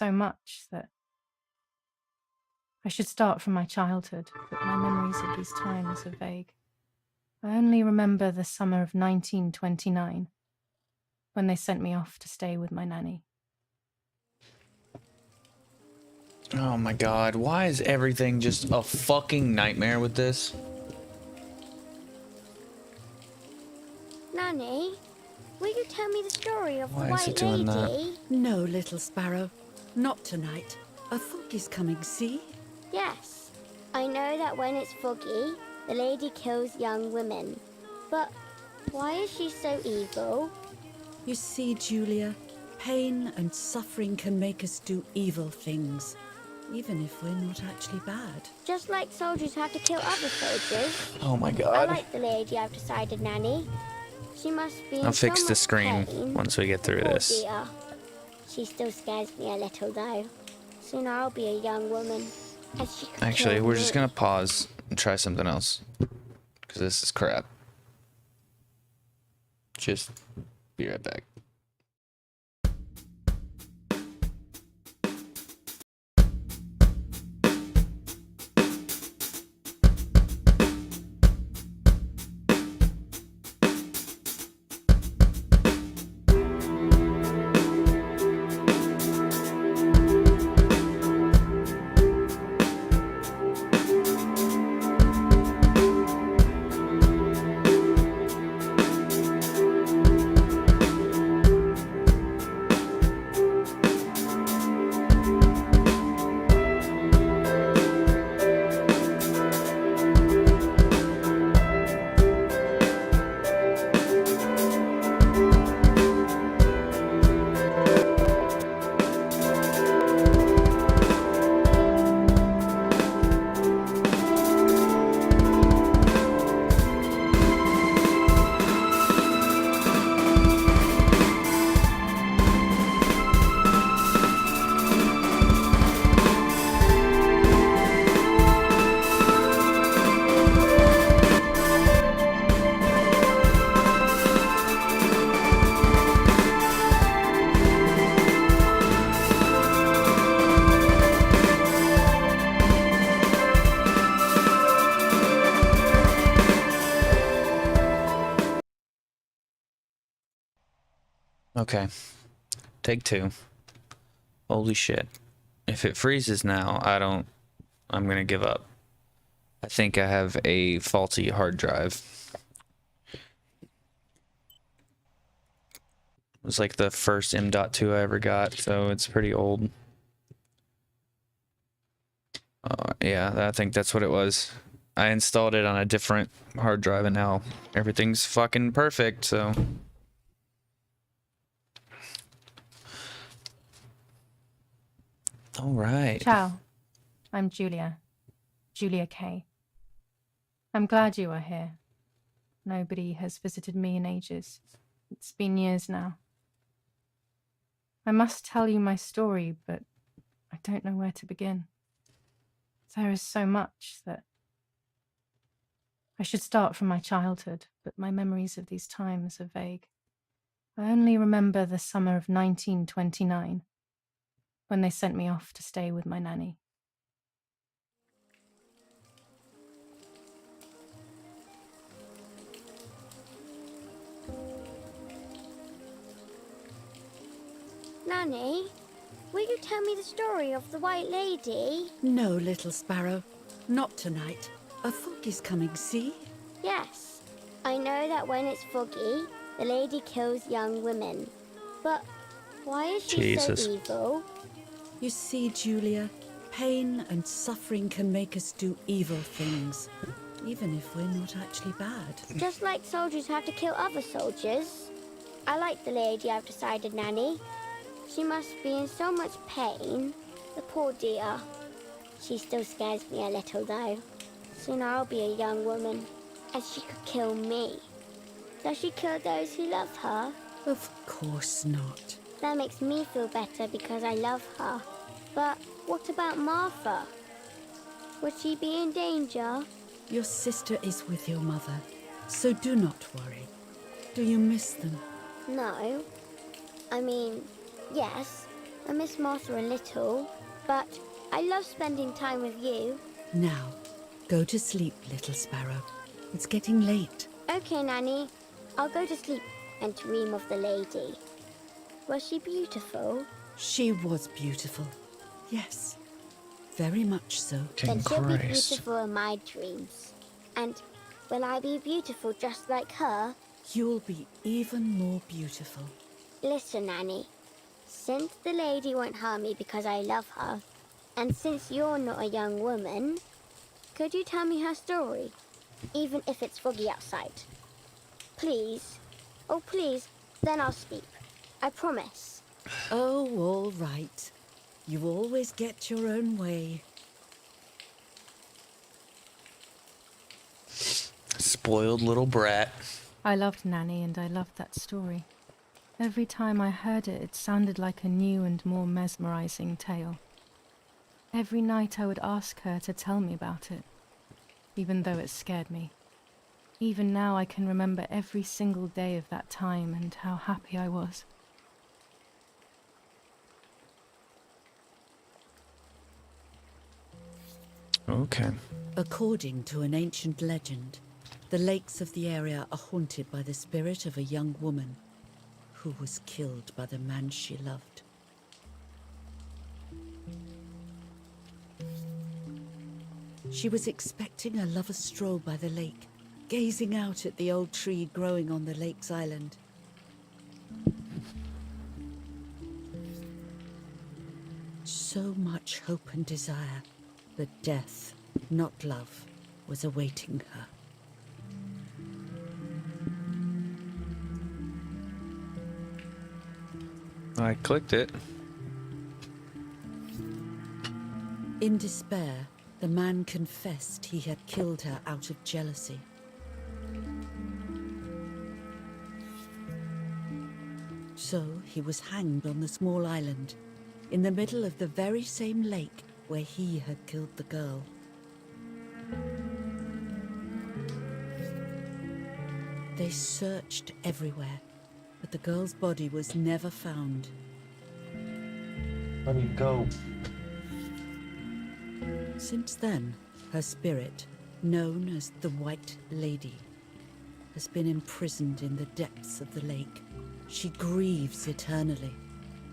so much that I should start from my childhood, but my memories of these times are vague. I only remember the summer of 1929, when they sent me off to stay with my nanny. Oh my god, why is everything just a fucking nightmare with this? Nanny, will you tell me the story of Why the is it White doing Lady? that? No, little sparrow. Not tonight. A fog is coming, see? Yes. I know that when it's foggy, the lady kills young women. But why is she so evil? You see, Julia, pain and suffering can make us do evil things, even if we're not actually bad. Just like soldiers have to kill other soldiers. Oh my I god. like the lady I've decided, Nanny. She must be in I'll so fix the much screen pain. once we get through Poor this. dear. She still scares me a little, though. Soon I'll be a young woman. And she could Actually, kill we're me. just gonna pause and try something else. Because this is crap. Just be right back. Okay. Take two. Holy shit. If it freezes now, I'm gonna give up. I think I have a faulty hard drive. It was like the first M.2 I ever got, so it's pretty old. Yeah, I think that's what it was. I installed it on a different hard drive and now everything's fucking perfect, so... All right. Ciao. I'm Julia. Julia Kay. I'm glad you are here. Nobody has visited me in ages. It's been years now. I must tell you my story, but I don't know where to begin. There is so much that I should start from my childhood, but my memories of these times are vague. I only remember the summer of 1929, when they sent me off to stay with my nanny. Nanny, will you tell me the story of the White Lady? No, little sparrow. Not tonight. A fog is coming, see? Yes. I know that when it's foggy, the lady kills young women. But why is she Jesus. so evil? You see, Julia, pain and suffering can make us do evil things, even if we're not actually bad. Just like soldiers have to kill other soldiers. I like the lady I've decided, Nanny. She must be in so much pain. The poor dear. She still scares me a little, though. Soon I'll be a young woman, and she could kill me. Does she kill those who love her? Of course not. That makes me feel better because I love her. But what about Martha? Would she be in danger? Your sister is with your mother, so do not worry. Do you miss them? No. I mean, yes, I miss Martha a little, but I love spending time with you. Now, go to sleep, little sparrow. It's getting late. Okay, Nanny. I'll go to sleep and dream of the lady. Was she beautiful? She was beautiful. Yes, very much so. Then she'll be Christ. beautiful in my dreams. And will I be beautiful just like her? You'll be even more beautiful. Listen, Nanny. Since the lady won't harm me because I love her, and since you're not a young woman, could you tell me her story? Even if it's foggy outside. Please. Oh, please. Then I'll sleep. I promise. Oh, all right. You always get your own way. Spoiled little brat. I loved Nanny and I loved that story. Every time I heard it, it sounded like a new and more mesmerizing tale. Every night I would ask her to tell me about it, even though it scared me. Even now I can remember every single day of that time and how happy I was. Okay. According to an ancient legend, the lakes of the area are haunted by the spirit of a young woman who was killed by the man she loved. She was expecting a lover's stroll by the lake, gazing out at the old tree growing on the lake's island. So much hope and desire, but death, not love, was awaiting her. I clicked it. In despair, the man confessed he had killed her out of jealousy. So he was hanged on the small island, in the middle of the very same lake where he had killed the girl. They searched everywhere, but the girl's body was never found. Let me go. Since then, her spirit, known as the White Lady, has been imprisoned in the depths of the lake. She grieves eternally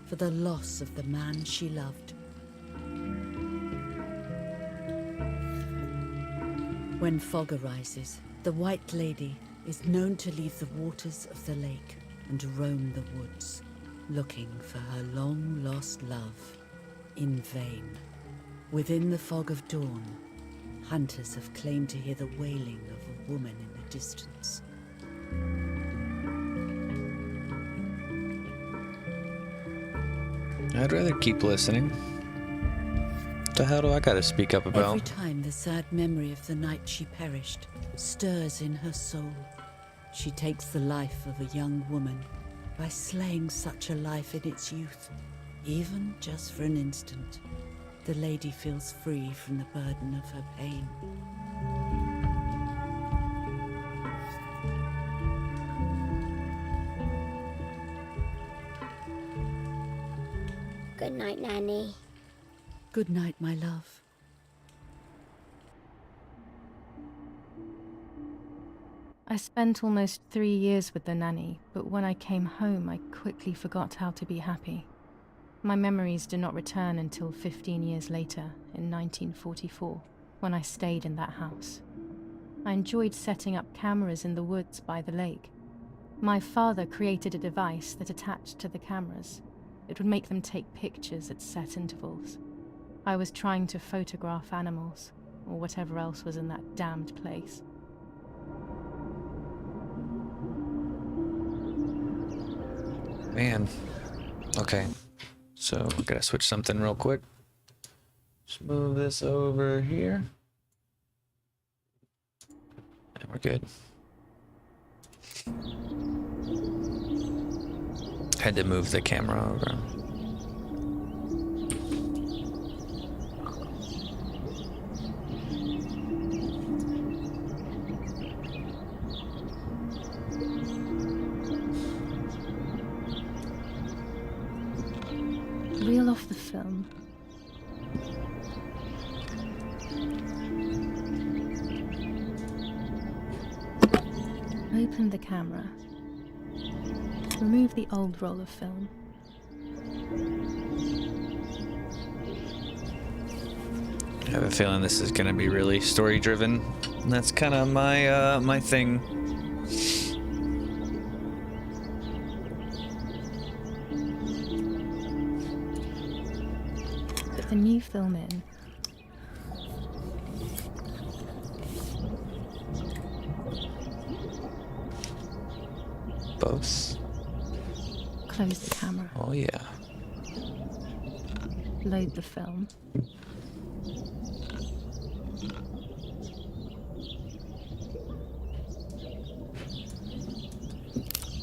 for the loss of the man she loved. When fog arises, the White Lady is known to leave the waters of the lake and roam the woods, looking for her long-lost love in vain. Within the fog of dawn, hunters have claimed to hear the wailing of a woman in the distance. I'd rather keep listening. What the hell do I gotta speak up about? Every time the sad memory of the night she perished stirs in her soul, she takes the life of a young woman by slaying such a life in its youth, even just for an instant. The lady feels free from the burden of her pain. Good night, Nanny. Good night, my love. I spent almost 3 years with the nanny, but when I came home, I quickly forgot how to be happy. My memories do not return until 15 years later, in 1944, when I stayed in that house. I enjoyed setting up cameras in the woods by the lake. My father created a device that attached to the cameras. It would make them take pictures at set intervals. I was trying to photograph animals, or whatever else was in that damned place. Man. Okay. So I gotta switch something real quick. Just move this over here. And we're good. Had to move the camera over. Real film. Open the camera. Remove the old roll of film. I have a feeling this is gonna be really story-driven. That's kind of my thing. Put the new film in. Both. Close the camera. Oh yeah. Load the film.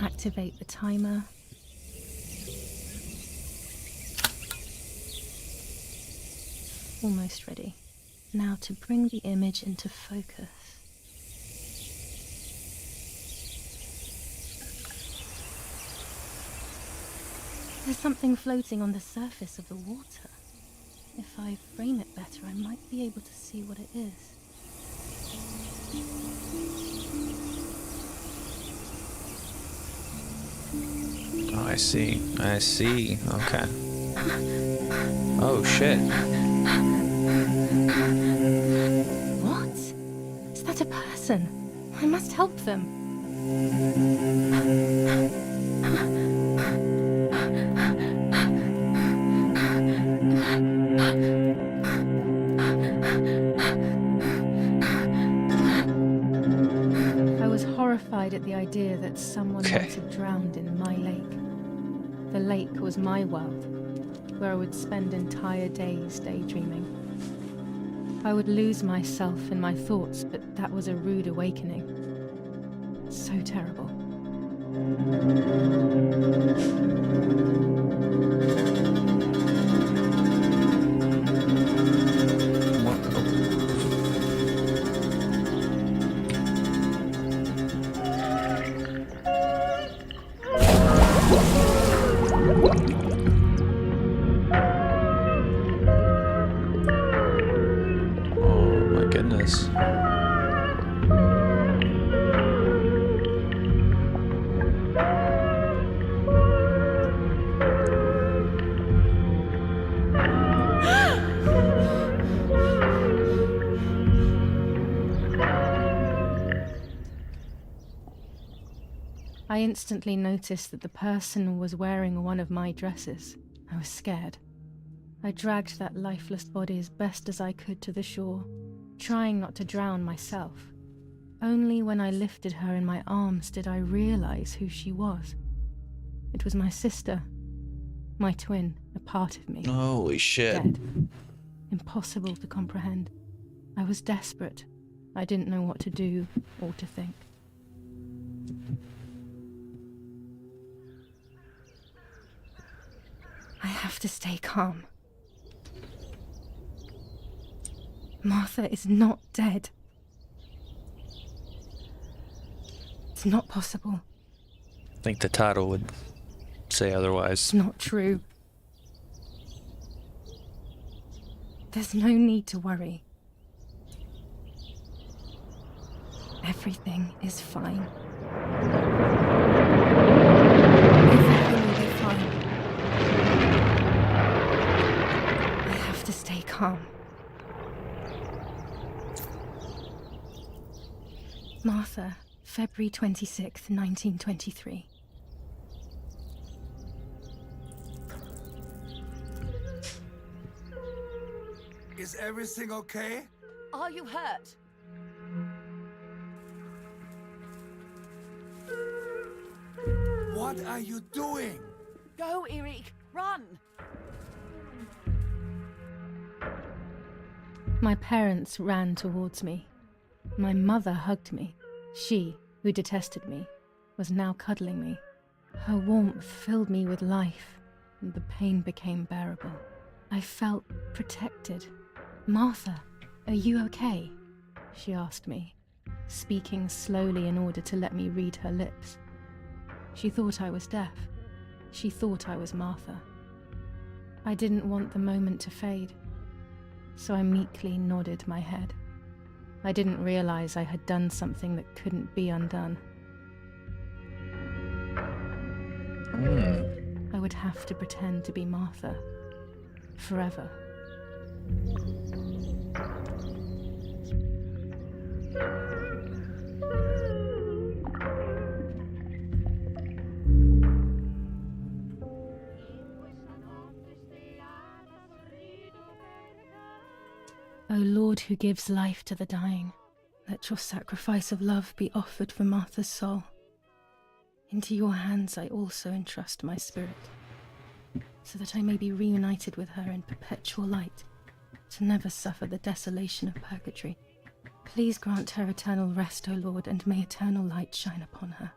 Activate the timer. Almost ready. Now to bring the image into focus. There's something floating on the surface of the water. If I frame it better, I might be able to see what it is. Oh, I see. I see. Okay. Oh shit. What? Is that a person? I must help them. I was horrified at the idea that someone might have drowned in my lake. The lake was my world, where I would spend entire days daydreaming. I would lose myself in my thoughts, but that was a rude awakening. So terrible. Oh my goodness. I instantly noticed that the person was wearing one of my dresses. I was scared. I dragged that lifeless body as best as I could to the shore, trying not to drown myself. Only when I lifted her in my arms did I realize who she was. It was my sister, my twin, a part of me. Holy shit. Dead. Impossible to comprehend. I was desperate. I didn't know what to do or to think. I have to stay calm. Martha is not dead. It's not possible. I think the title would say otherwise. It's not true. There's no need to worry. Everything is fine. Everything will be fine. I have to stay calm. Martha, February 26th, 1923. Is everything okay? Are you hurt? What are you doing? Go, Eric, run! My parents ran towards me. My mother hugged me. She, who detested me, was now cuddling me. Her warmth filled me with life, and the pain became bearable. I felt protected. Martha, are you okay? She asked me, speaking slowly in order to let me read her lips. She thought I was deaf. She thought I was Martha. I didn't want the moment to fade, so I meekly nodded my head. I didn't realize I had done something that couldn't be undone. I would have to pretend to be Martha forever. O Lord, who gives life to the dying, let your sacrifice of love be offered for Martha's soul. Into your hands I also entrust my spirit, so that I may be reunited with her in perpetual light, to never suffer the desolation of purgatory. Please grant her eternal rest, O Lord, and may eternal light shine upon her.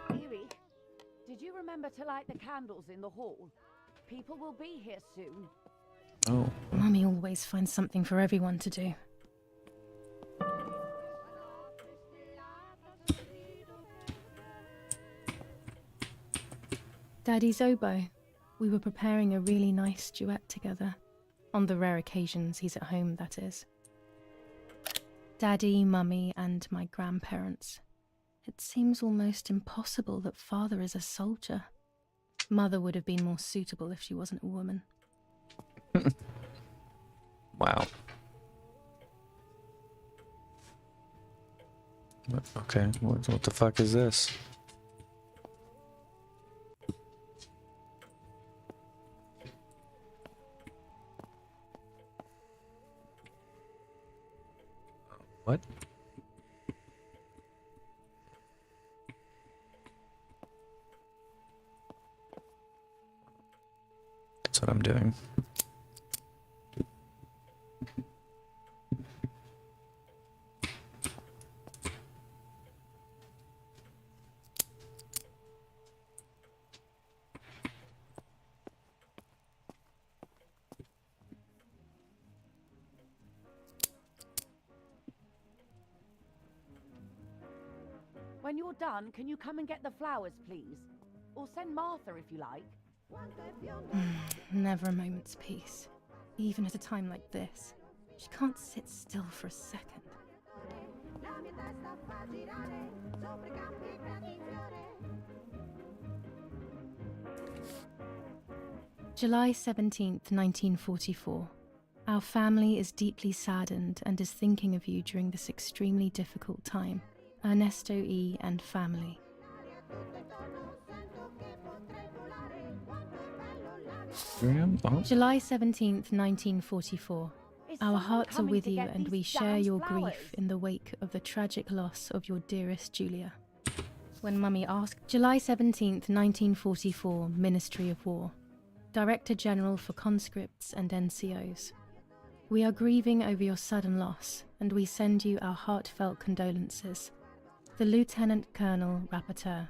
Eric, did you remember to light the candles in the hall? People will be here soon. Oh. Mummy always finds something for everyone to do. Daddy's oboe. We were preparing a really nice duet together. On the rare occasions he's at home, that is. Daddy, Mummy, and my grandparents. It seems almost impossible that Father is a soldier. Mother would have been more suitable if she wasn't a woman. Wow. Okay, what the fuck is this? What? That's what I'm doing. When you're done, can you come and get the flowers, please? Or send Martha if you like. Never a moment's peace. Even at a time like this. She can't sit still for a second. July 17th, 1944. Our family is deeply saddened and is thinking of you during this extremely difficult time. Ernesto E. and family. Oh. July 17th, 1944. Is Our someone hearts are coming with to you get and these we share damned your flowers? grief in the wake of the tragic loss of your dearest Julia. When Mummy asked, July 17th, 1944, Ministry of War. Director General for Conscripts and NCOs. We are grieving over your sudden loss, and we send you our heartfelt condolences. The Lieutenant Colonel Rapporteur.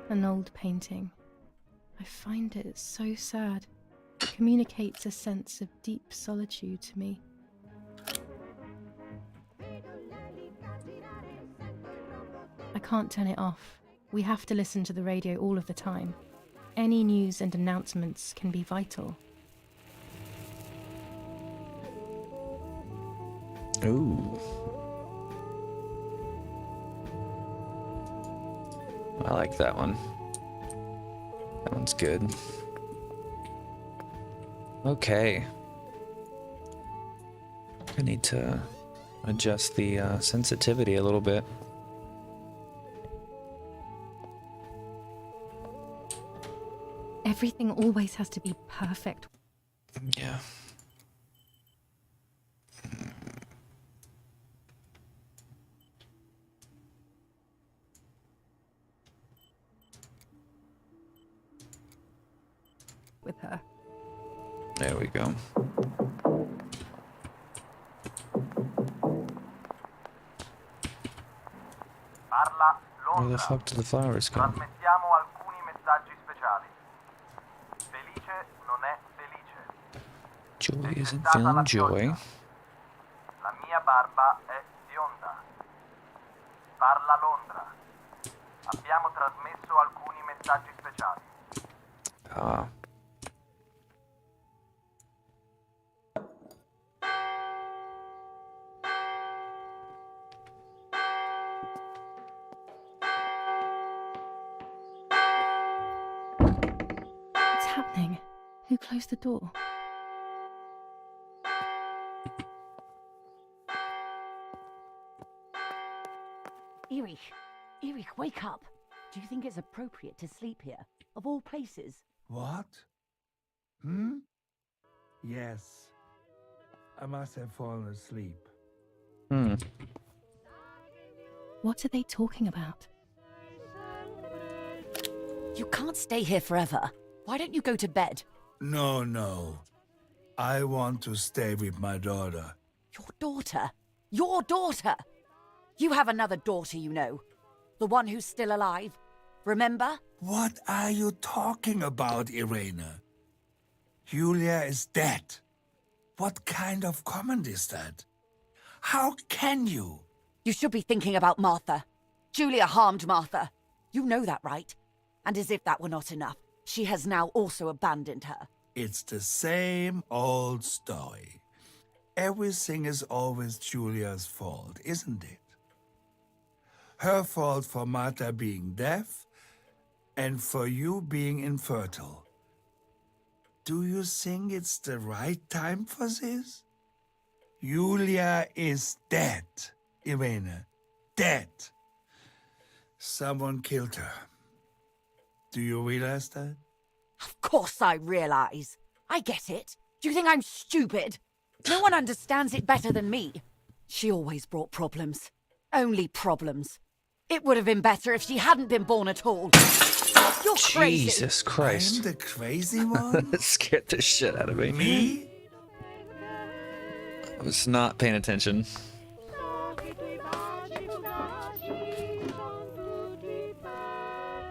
An old painting. I find it so sad. It communicates a sense of deep solitude to me. I can't turn it off. We have to listen to the radio all of the time. Any news and announcements can be vital. Ooh. I like that one. That one's good. Okay. I need to adjust the sensitivity a little bit. Everything always has to be perfect. Yeah. With her. There we go. Parla Where the Londra. fuck did the flowers go? Trasmettiamo alcuni messaggi speciali. Felice non è felice. Joy È isn't stata la feeling joy. pioggia. La mia barba è bionda. abbiamo trasmesso alcuni messaggi speciali. Ah. What's happening? Who closed the door? Erich, wake up. Do you think it's appropriate to sleep here? Of all places? What? Yes. I must have fallen asleep. What are they talking about? You can't stay here forever. Why don't you go to bed? No. I want to stay with my daughter. Your daughter? Your daughter? You have another daughter, you know. The one who's still alive. Remember? What are you talking about, Irene? Julia is dead. What kind of comment is that? How can you? You should be thinking about Martha. Julia harmed Martha. You know that, right? And as if that were not enough, she has now also abandoned her. It's the same old story. Everything is always Julia's fault, isn't it? Her fault for Marta being deaf and for you being infertile. Do you think it's the right time for this? Julia is dead, Irene. Dead. Someone killed her. Do you realize that? Of course I realize. I get it. Do you think I'm stupid? No one understands it better than me. She always brought problems. Only problems. It would have been better if she hadn't been born at all. You're crazy. Jesus I'm Christ. the crazy one? That scared the shit out of me. Me? I was not paying attention.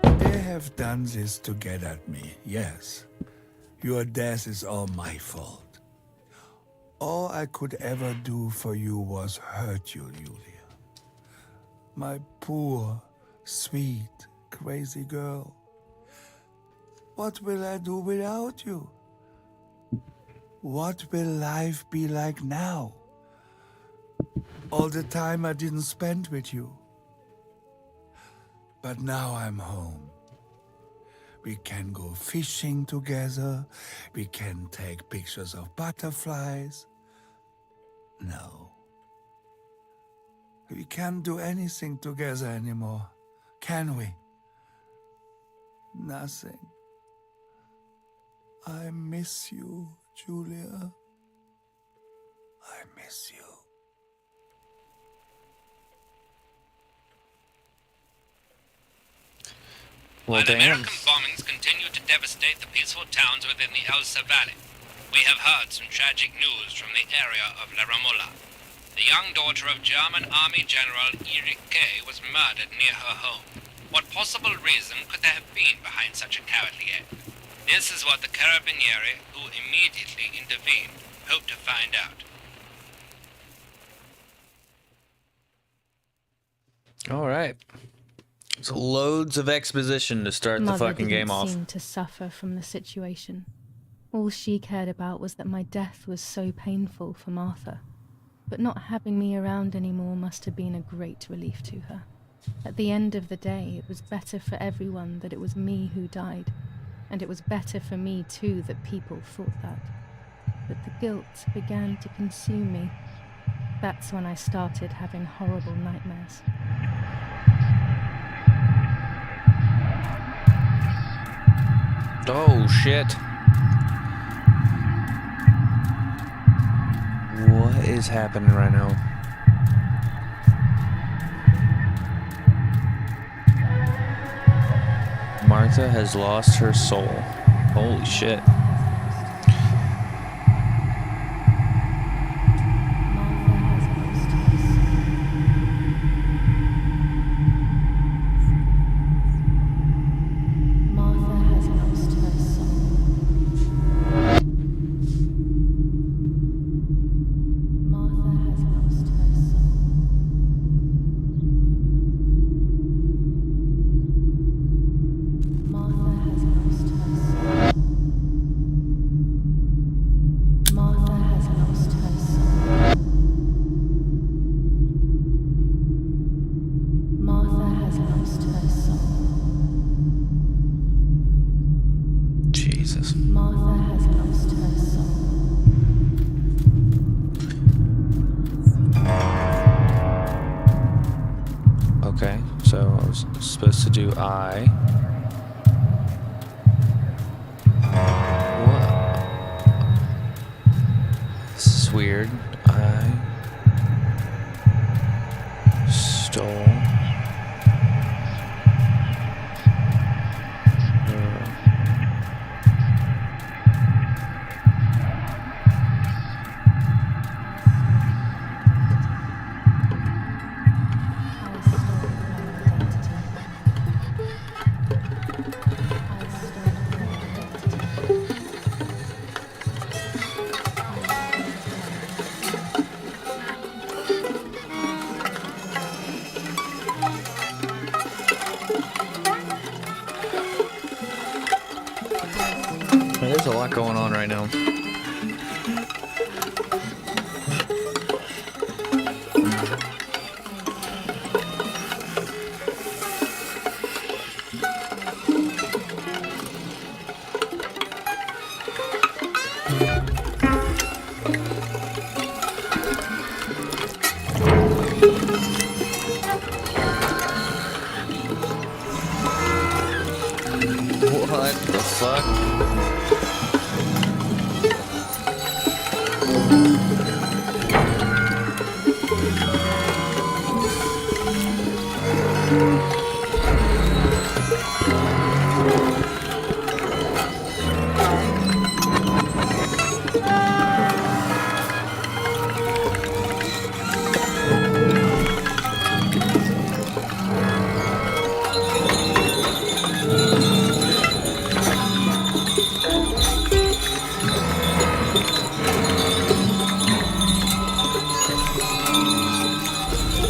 They have done this to get at me, yes. Your death is all my fault. All I could ever do for you was hurt you, Julia. My poor, sweet, crazy girl. What will I do without you? What will life be like now? All the time I didn't spend with you. But now I'm home. We can go fishing together. We can take pictures of butterflies. No. We can't do anything together anymore, can we? Nothing. I miss you, Julia. I miss you. Well, While damn. American bombings continue to devastate the peaceful towns within the Elsa Valley, we have heard some tragic news from the area of La Ramola. The young daughter of German Army General Erich K. was murdered near her home. What possible reason could there have been behind such a cowardly act? This is what the Carabinieri, who immediately intervened, hope to find out. All right. So loads of exposition to start the Mother fucking didn't game off. seem to suffer from the situation. All she cared about was that my death was so painful for Martha. But not having me around anymore must have been a great relief to her. At the end of the day, it was better for everyone that it was me who died. And it was better for me too that people thought that. But the guilt began to consume me. That's when I started having horrible nightmares. Oh, shit. What is happening right now? Martha has lost her soul. Holy shit. Martha has lost her soul. Martha has lost her soul. Jesus. Martha has lost her soul. Okay, so I was supposed to do I. What? This is weird. I stole her. I stole her identity. I stole her identity. I stole her identity. I stole her identity. There's a lot going on right now. What the fuck?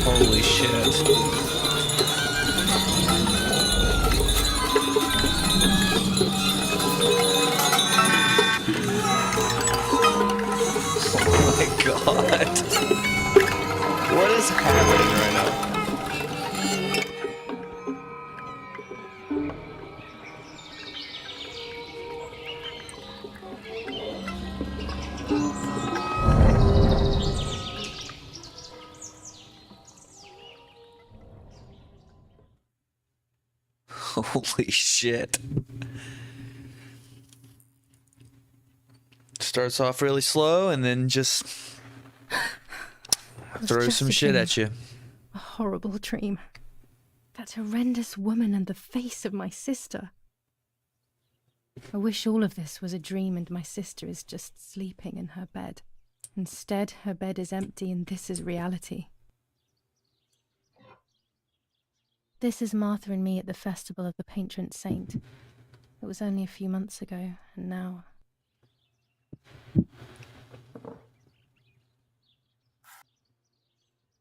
Holy shit. Oh my god. What is happening right now? Holy shit. Starts off really slow and then just throws just some a shit dream. at you. A horrible dream. That horrendous woman and the face of my sister. I wish all of this was a dream and my sister is just sleeping in her bed. Instead, her bed is empty and this is reality. This is Martha and me at the festival of the patron saint. It was only a few months ago, and now...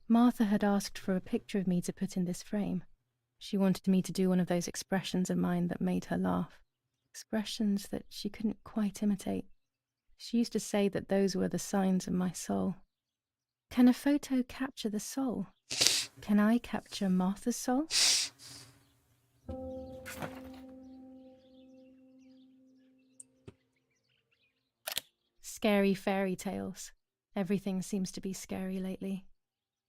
Martha had asked for a picture of me to put in this frame. She wanted me to do one of those expressions of mine that made her laugh. Expressions that she couldn't quite imitate. She used to say that those were the signs of my soul. Can a photo capture the soul? Can I capture Martha's soul? Scary fairy tales. Everything seems to be scary lately.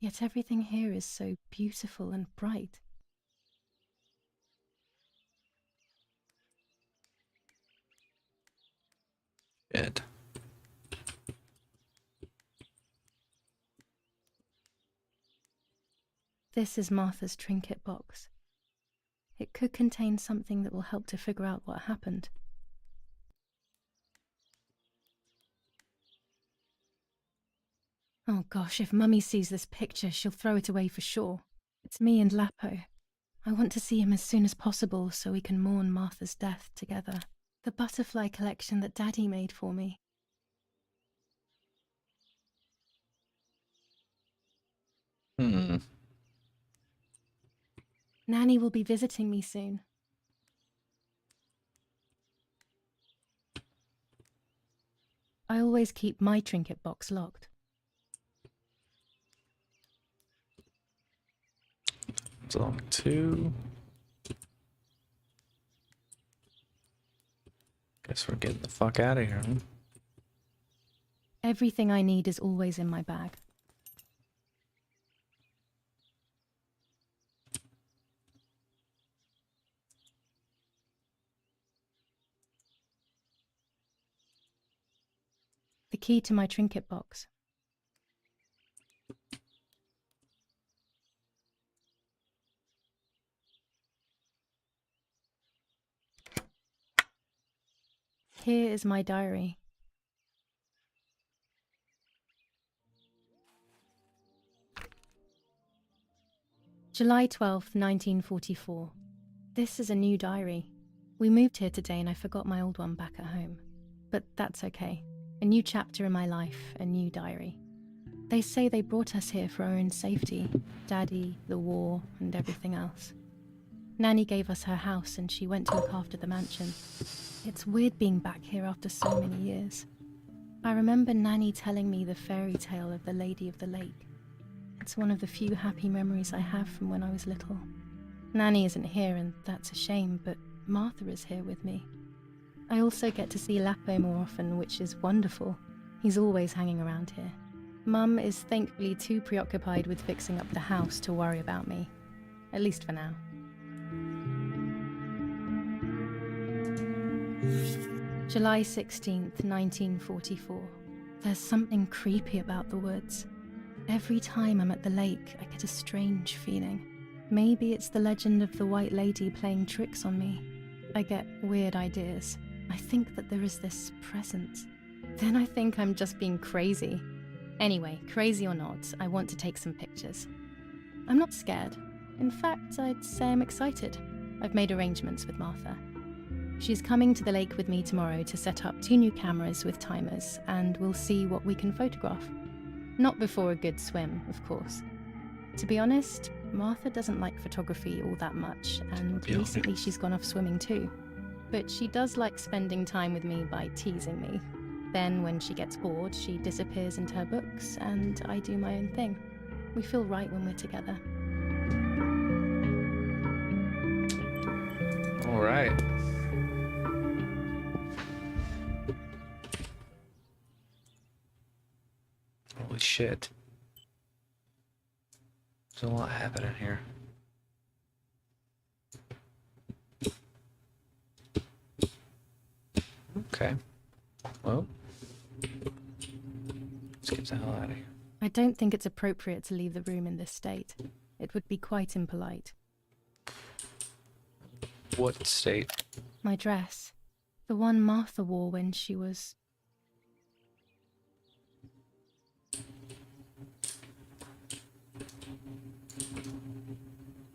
Yet everything here is so beautiful and bright. Shit. This is Martha's trinket box. It could contain something that will help to figure out what happened. Oh gosh, if Mummy sees this picture, she'll throw it away for sure. It's me and Lapo. I want to see him as soon as possible so we can mourn Martha's death together. The butterfly collection that Daddy made for me. Nanny will be visiting me soon. I always keep my trinket box locked. Zone 2. Guess Guess we're getting the fuck out of here, huh? Everything I need is always in my bag. The key to my trinket box. Here is my diary. July 12th, 1944. This is a new diary. We moved here today and I forgot my old one back at home. But that's okay. A new chapter in my life, a new diary. They say they brought us here for our own safety. Daddy, the war, and everything else. Nanny gave us her house and she went to look after the mansion. It's weird being back here after so many years. I remember Nanny telling me the fairy tale of the Lady of the Lake. It's one of the few happy memories I have from when I was little. Nanny isn't here and that's a shame, but Martha is here with me. I also get to see Lapo more often, which is wonderful. He's always hanging around here. Mum is thankfully too preoccupied with fixing up the house to worry about me. At least for now. July 16th, 1944. There's something creepy about the woods. Every time I'm at the lake, I get a strange feeling. Maybe it's the legend of the White Lady playing tricks on me. I get weird ideas. I think that there is this presence. Then I think I'm just being crazy. Anyway, crazy or not, I want to take some pictures. I'm not scared. In fact, I'd say I'm excited. I've made arrangements with Martha. She's coming to the lake with me tomorrow to set up 2 new cameras with timers, and we'll see what we can photograph. Not before a good swim, of course. To be honest, Martha doesn't like photography all that much, and recently she's gone off swimming too. But she does like spending time with me by teasing me. Then, when she gets bored, she disappears into her books, and I do my own thing. We feel right when we're together. All right. Holy shit. There's a lot happening here. Okay. Well, let's get the hell out of here. I don't think it's appropriate to leave the room in this state. It would be quite impolite. What state? My dress. The one Martha wore when she was...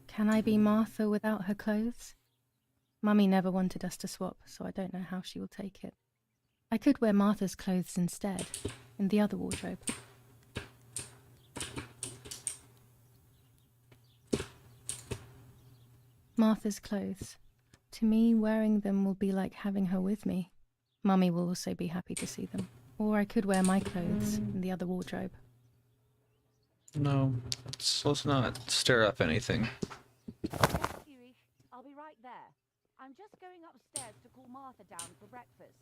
Can I be Martha without her clothes? Mummy never wanted us to swap, so I don't know how she will take it. I could wear Martha's clothes instead, in the other wardrobe. Martha's clothes. To me, wearing them will be like having her with me. Mummy will also be happy to see them. Or I could wear my clothes in the other wardrobe. No, let's not stir up anything. Yes, Erich, I'll be right there. I'm just going upstairs to call Martha down for breakfast.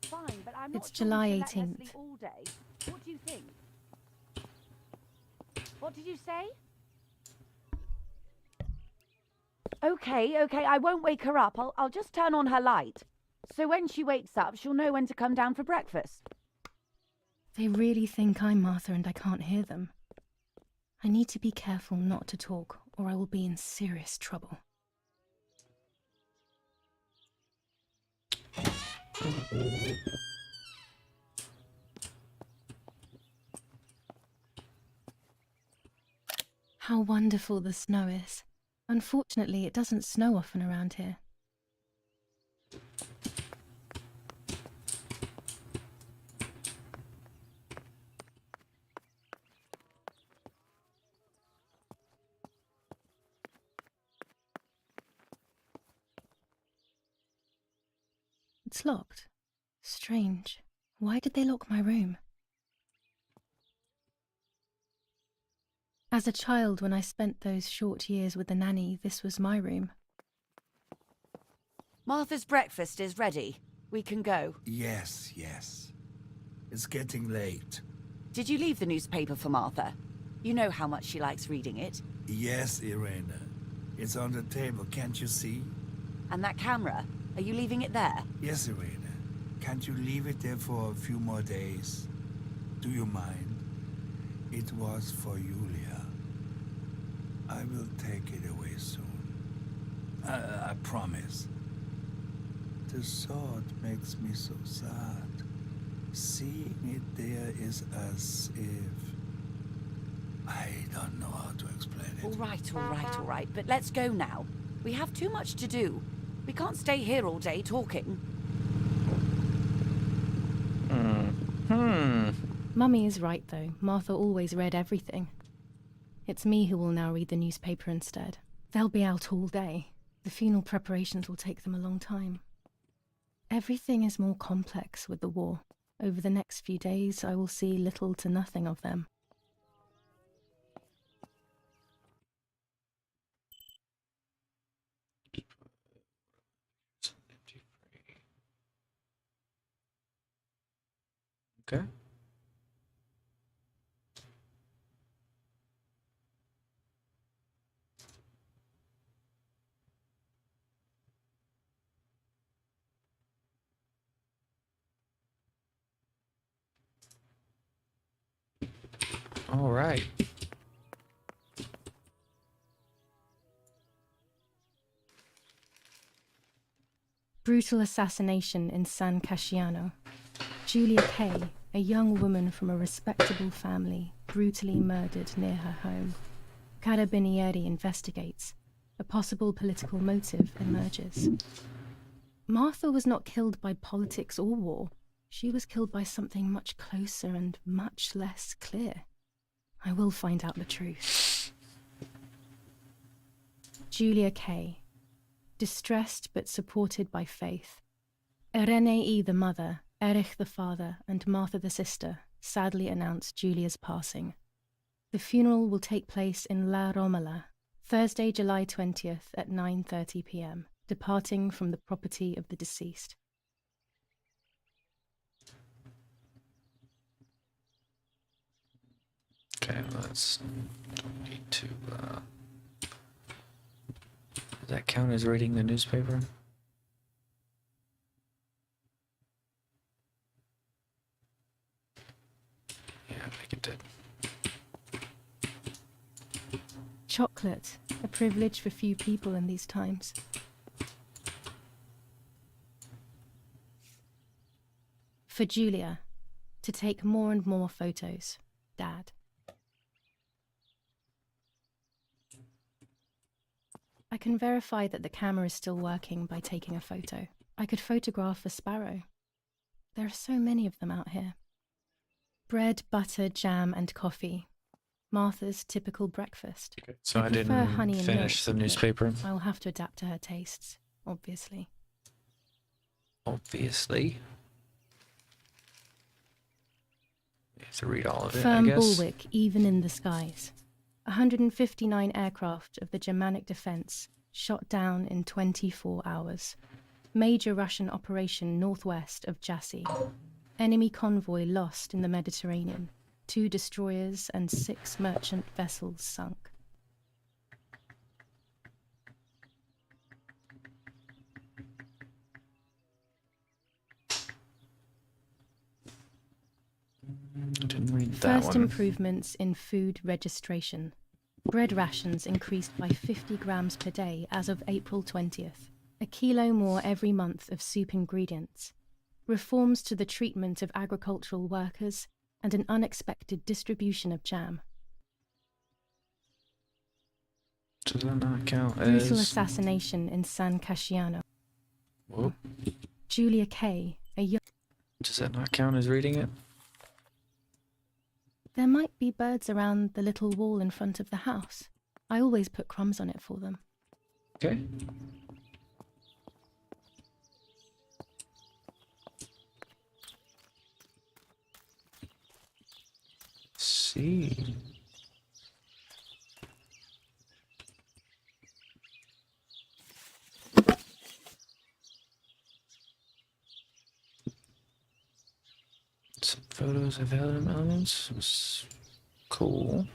Fine, but I'm not It's sure we July should let 18th. Leslie all day. What do you think? What did you say? Okay, I won't wake her up. I'll just turn on her light. So when she wakes up, she'll know when to come down for breakfast. They really think I'm Martha and I can't hear them. I need to be careful not to talk, or I will be in serious trouble. How wonderful the snow is. Unfortunately, it doesn't snow often around here. It's locked. Strange. Why did they lock my room? As a child, when I spent those short years with the nanny, this was my room. Martha's breakfast is ready. We can go. Yes, yes. It's getting late. Did you leave the newspaper for Martha? You know how much she likes reading it. Yes, Irena. It's on the table, can't you see? And that camera, are you leaving it there? Yes, Irena. Can't you leave it there for a few more days? Do you mind? It was for Julia. I will take it away soon. I promise. The thought makes me so sad. Seeing it there is as if... I don't know how to explain it. All right. But let's go now. We have too much to do. We can't stay here all day talking. Mummy is right, though. Martha always read everything. It's me who will now read the newspaper instead. They'll be out all day. The funeral preparations will take them a long time. Everything is more complex with the war. Over the next few days, I will see little to nothing of them. Okay. All right. Brutal assassination in San Casciano. Julia Kay, a young woman from a respectable family, brutally murdered near her home. Carabinieri investigates. A possible political motive emerges. Martha was not killed by politics or war. She was killed by something much closer and much less clear. I will find out the truth. Julia Kay. Distressed but supported by faith. Irenei the mother, Erich the father, and Martha the sister sadly announced Julia's passing. The funeral will take place in La Romola, Thursday, July 20th at 9:30 p.m., departing from the property of the deceased. Okay, let's don't need to does that count as reading the newspaper? Yeah, I think it did. Chocolate, a privilege for few people in these times. For Julia, to take more and more photos, Dad. I can verify that the camera is still working by taking a photo. I could photograph a sparrow. There are so many of them out here. Bread, butter, jam, and coffee. Martha's typical breakfast. Okay, so I prefer didn't honey and finish the milk, but newspaper. I will have to adapt to her tastes, obviously. Obviously. You have to read all of it, I Firm guess. bulwark, even in the skies. 159 aircraft of the Germanic defense shot down in 24 hours. Major Russian operation northwest of Jassy. Enemy convoy lost in the Mediterranean. 2 destroyers and 6 merchant vessels sunk. I didn't read that First one. improvements in food registration. Bread rations increased by 50 grams per day as of April 20th. A kilo more every month of soup ingredients. Reforms to the treatment of agricultural workers and an unexpected distribution of jam. Does that not count Brutal as... assassination in San Casciano. Whoa. Julia Kay, a young... Does that not count as reading it? There might be birds around the little wall in front of the house. I always put crumbs on it for them. Okay. See. Some photos of elements. It's cool.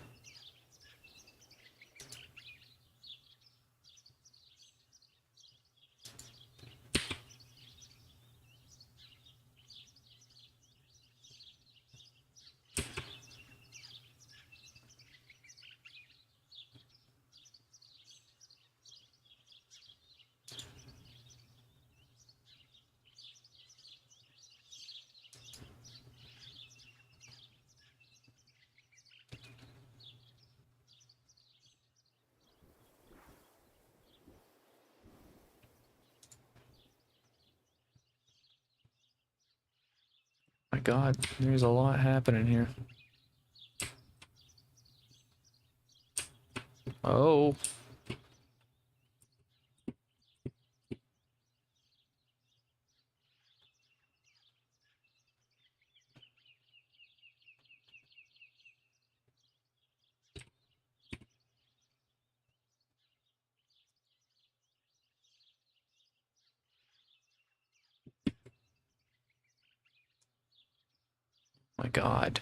My God, there's a lot happening here. Oh. My God.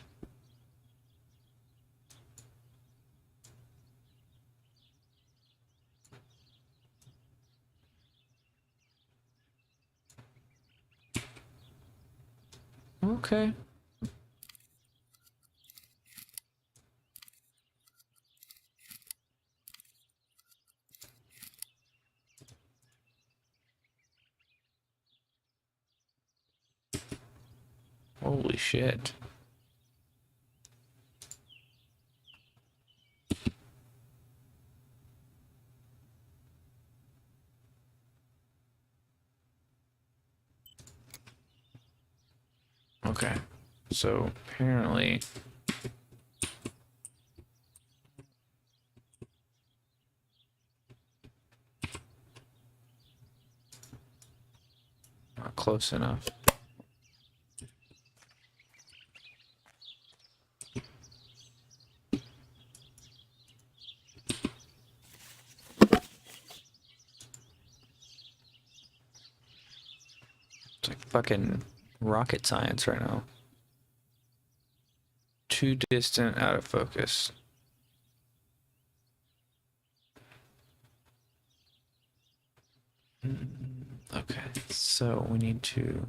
Okay. Holy shit. Okay. So apparently not close enough. It's like fucking rocket science right now. Too distant, out of focus. Okay, so we need to...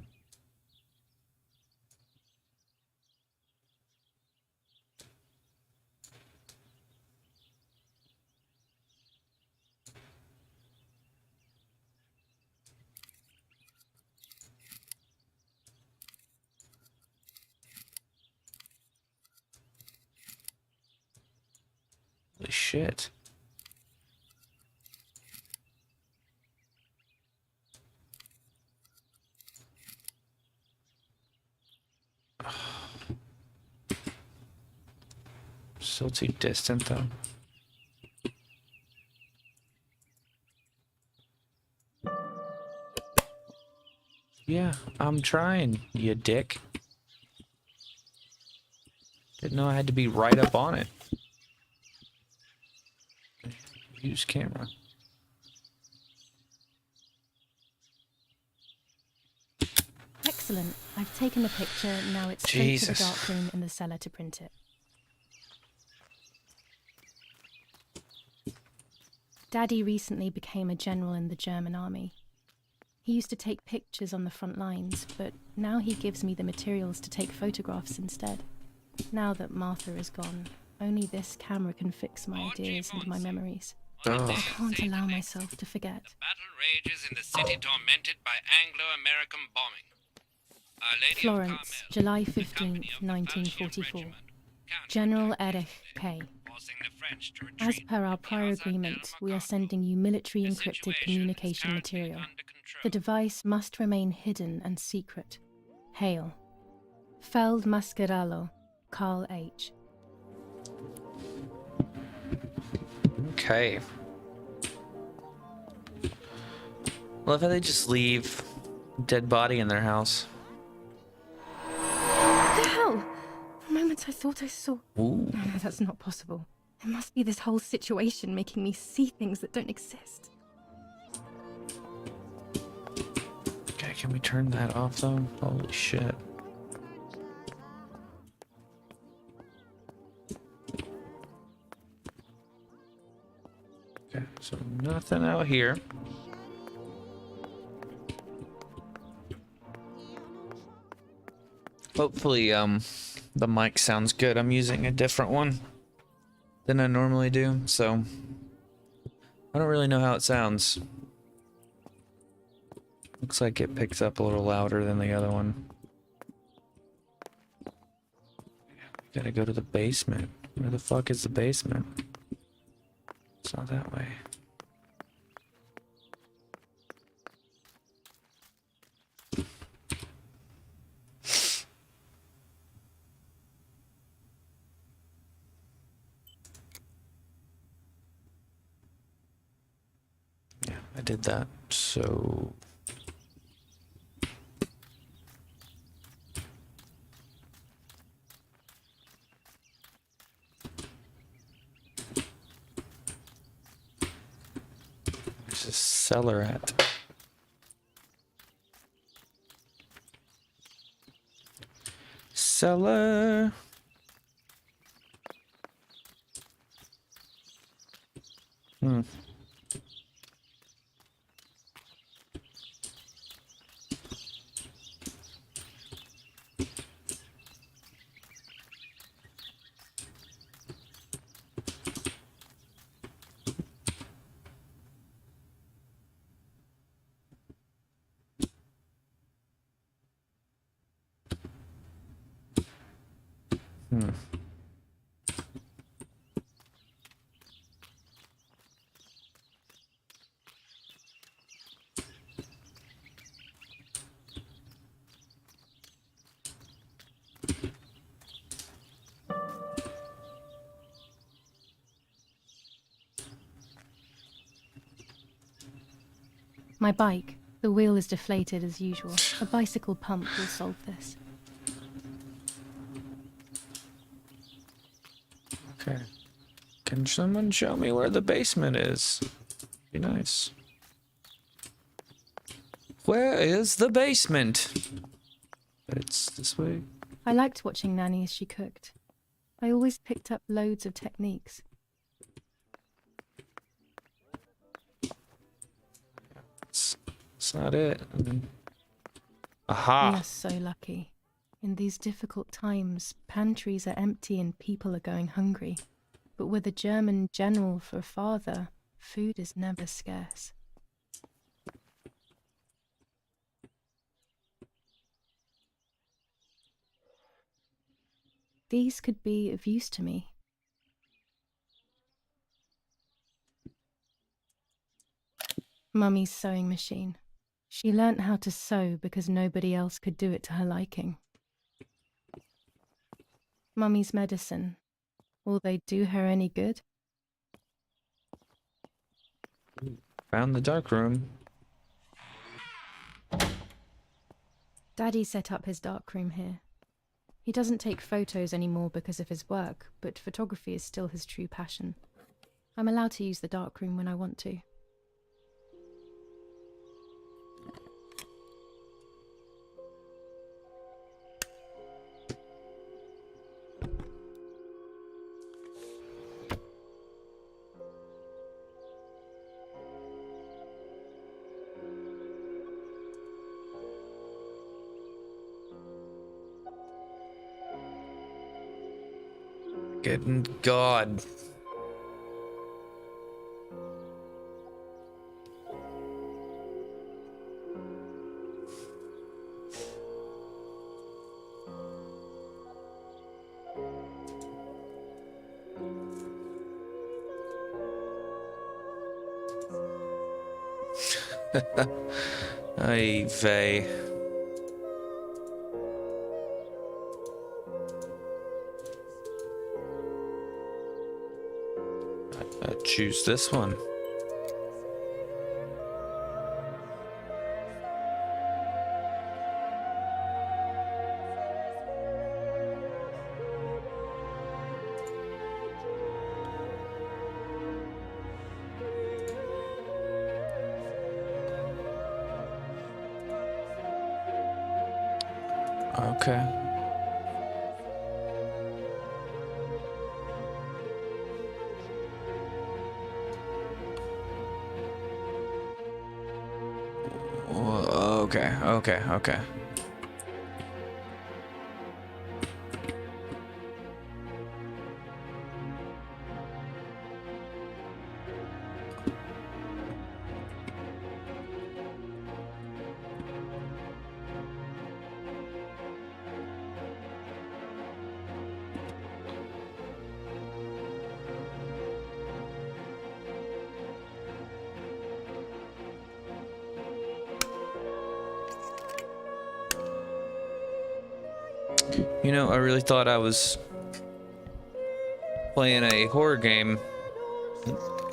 Holy shit. Still too distant though. Yeah, I'm trying, you dick. Didn't know I had to be right up on it. Use camera. Excellent. I've taken the picture. Now it's straight to the Jesus. darkroom in the cellar to print it. Daddy recently became a general in the German army. He used to take pictures on the front lines, but now he gives me the materials to take photographs instead. Now that Martha is gone, only this camera can fix my ideas and my memories. I can't allow myself to forget. The battle rages in the city tormented by Anglo-American bombing. Our Lady of Florence, Carmel, July the 15th, company of the 1944. Belgian regiment, General counterattacked Erich K. forcing the French to As retreat per our to prior Piazza del agreement, we are Mercato. sending you military The encrypted situation is communication currently material. under control. The device must remain hidden and secret. Hail. Feld Mascherallo, Carl H. Okay. Love how they just leave dead body in their house. What the hell? For a moment I thought I saw... Ooh. No, that's not possible. It must be this whole situation making me see things that don't exist. Okay, can we turn that off though? Holy shit. Nothing out here. Hopefully, the mic sounds good. I'm using a different one than I normally do, so I don't really know how it sounds. Looks like it picks up a little louder than the other one. Gotta go to the basement. Where the fuck is the basement? It's not that way. Yeah, I did that, so... Where's this cellar at? Cellar! Hmm. Hmm. My bike. The wheel is deflated as usual. A bicycle pump will solve this. Okay. Can someone show me where the basement is? Be nice. Where is the basement? It's this way. I liked watching Nanny as she cooked. I always picked up loads of techniques. It's not it. I mean, We aha! are so lucky. In these difficult times, pantries are empty and people are going hungry. But with a German general for a father, food is never scarce. These could be of use to me. Mummy's sewing machine. She learnt how to sew because nobody else could do it to her liking. Mummy's medicine. Will they do her any good? Found the dark room. Daddy set up his darkroom here. He doesn't take photos anymore because of his work, but photography is still his true passion. I'm allowed to use the darkroom when I want to. Good God. Ay vey. I choose this one. Okay. Okay, okay, okay. You know, I really thought I was playing a horror game.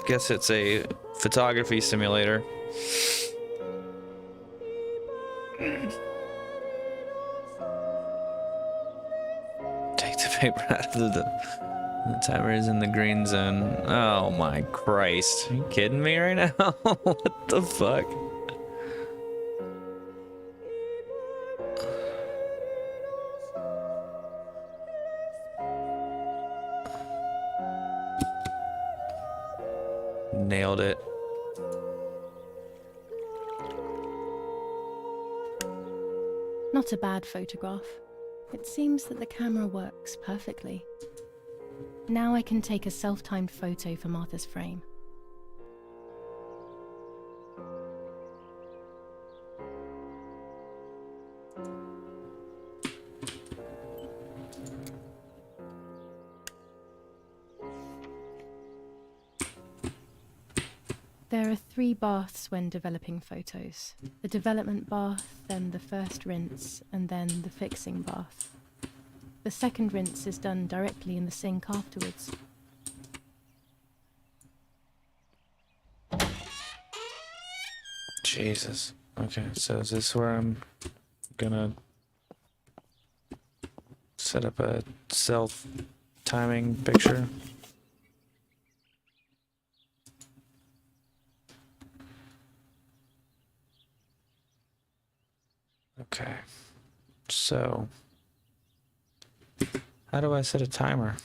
Guess it's a photography simulator. Take the paper out of the timer is in the green zone. Oh my Christ. Are you kidding me right now? What the fuck? Nailed it. Not a bad photograph. It seems that the camera works perfectly. Now I can take a self-timed photo for Martha's frame. There are 3 baths when developing photos. The development bath, then the first rinse, and then the fixing bath. The second rinse is done directly in the sink afterwards. Jesus. Okay, so is this where I'm gonna set up a self-timing picture? Okay, so how do I set a timer?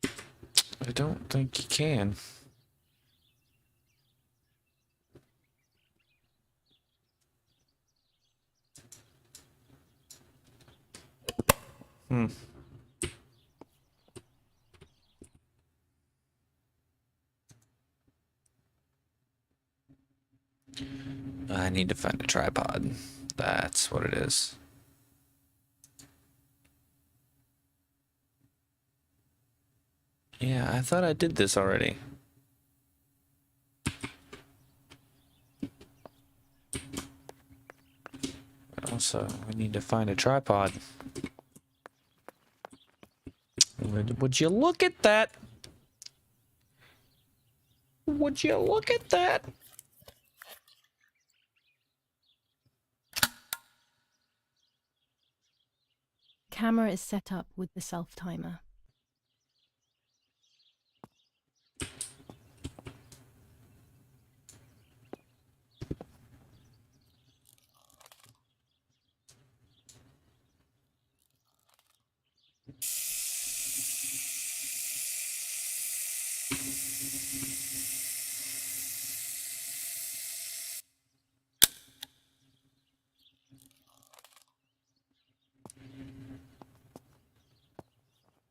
I don't think you can. I need to find a tripod. That's what it is. Yeah, I thought I did this already. Also, we need to find a tripod. Would you look at that? Would you look at that? Camera is set up with the self-timer.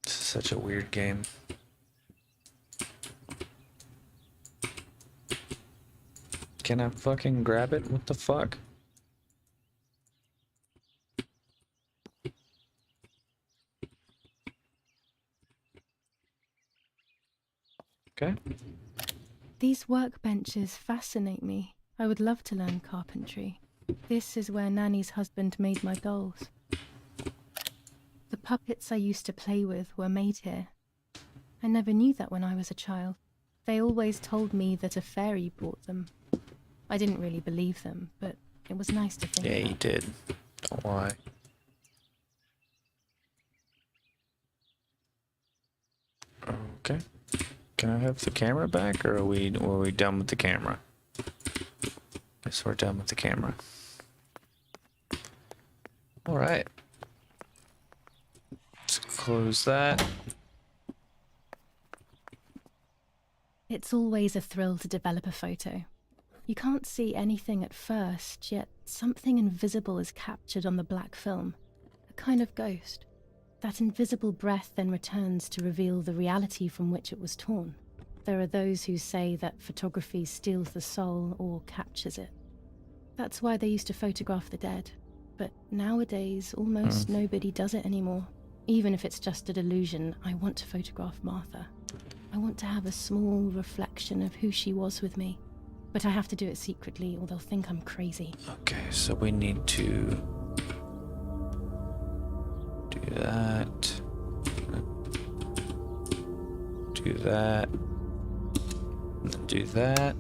This is such a weird game. Can I fucking grab it? What the fuck? Okay. These workbenches fascinate me. I would love to learn carpentry. This is where Nanny's husband made my dolls. The puppets I used to play with were made here. I never knew that when I was a child. They always told me that a fairy brought them. I didn't really believe them, but it was nice to think Yeah, about. you did. Don't lie. Okay. Can I have the camera back, or are we done with the camera? Guess we're done with the camera. All right. Let's close that. It's always a thrill to develop a photo. You can't see anything at first, yet something invisible is captured on the black film. A kind of ghost. That invisible breath then returns to reveal the reality from which it was torn. There are those who say that photography steals the soul or captures it. That's why they used to photograph the dead. But nowadays, almost nobody does it anymore. Even if it's just a delusion, I want to photograph Martha. I want to have a small reflection of who she was with me. But I have to do it secretly or they'll think I'm crazy. Okay, so we need to do that. Do that. And then do that.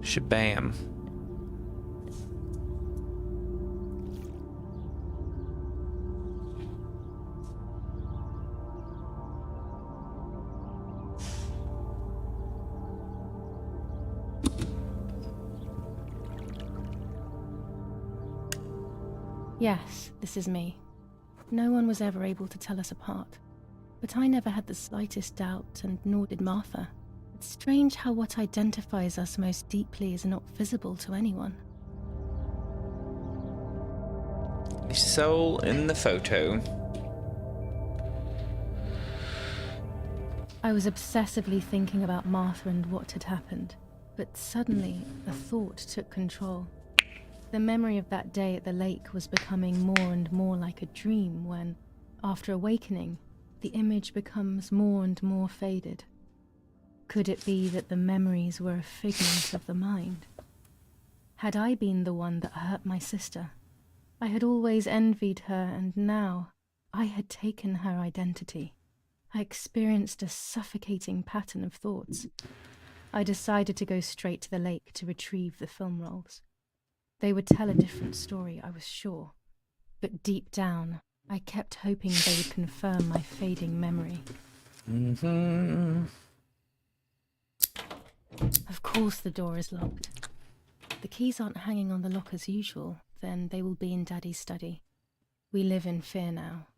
Shabam. Yes, this is me. No one was ever able to tell us apart. But I never had the slightest doubt, and nor did Martha. It's strange how what identifies us most deeply is not visible to anyone. The soul in the photo. I was obsessively thinking about Martha and what had happened, but suddenly a thought took control. The memory of that day at the lake was becoming more and more like a dream when, after awakening, the image becomes more and more faded. Could it be that the memories were a figment of the mind? Had I been the one that hurt my sister? I had always envied her, and now I had taken her identity. I experienced a suffocating pattern of thoughts. I decided to go straight to the lake to retrieve the film rolls. They would tell a different story, I was sure. But deep down, I kept hoping they would confirm my fading memory. Of course the door is locked. The keys aren't hanging on the lock as usual, then they will be in Daddy's study. We live in fear now.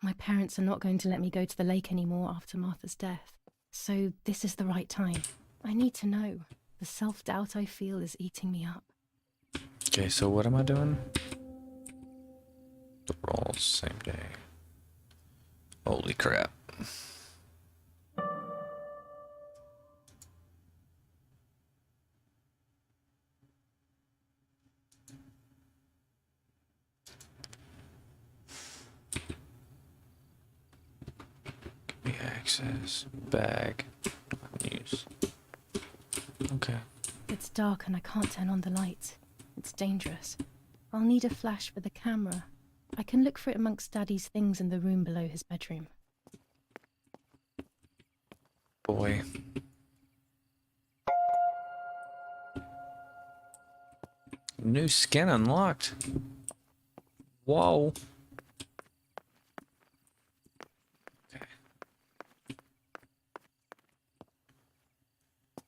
My parents are not going to let me go to the lake anymore after Martha's death. So this is the right time. I need to know. The self-doubt I feel is eating me up. Okay, so what am I doing? The rolls, same day. Holy crap. Give me access. Bag. Use. Okay. It's dark and I can't turn on the lights. It's dangerous. I'll need a flash for the camera. I can look for it amongst Daddy's things in the room below his bedroom. Boy. New skin unlocked. Whoa. Okay.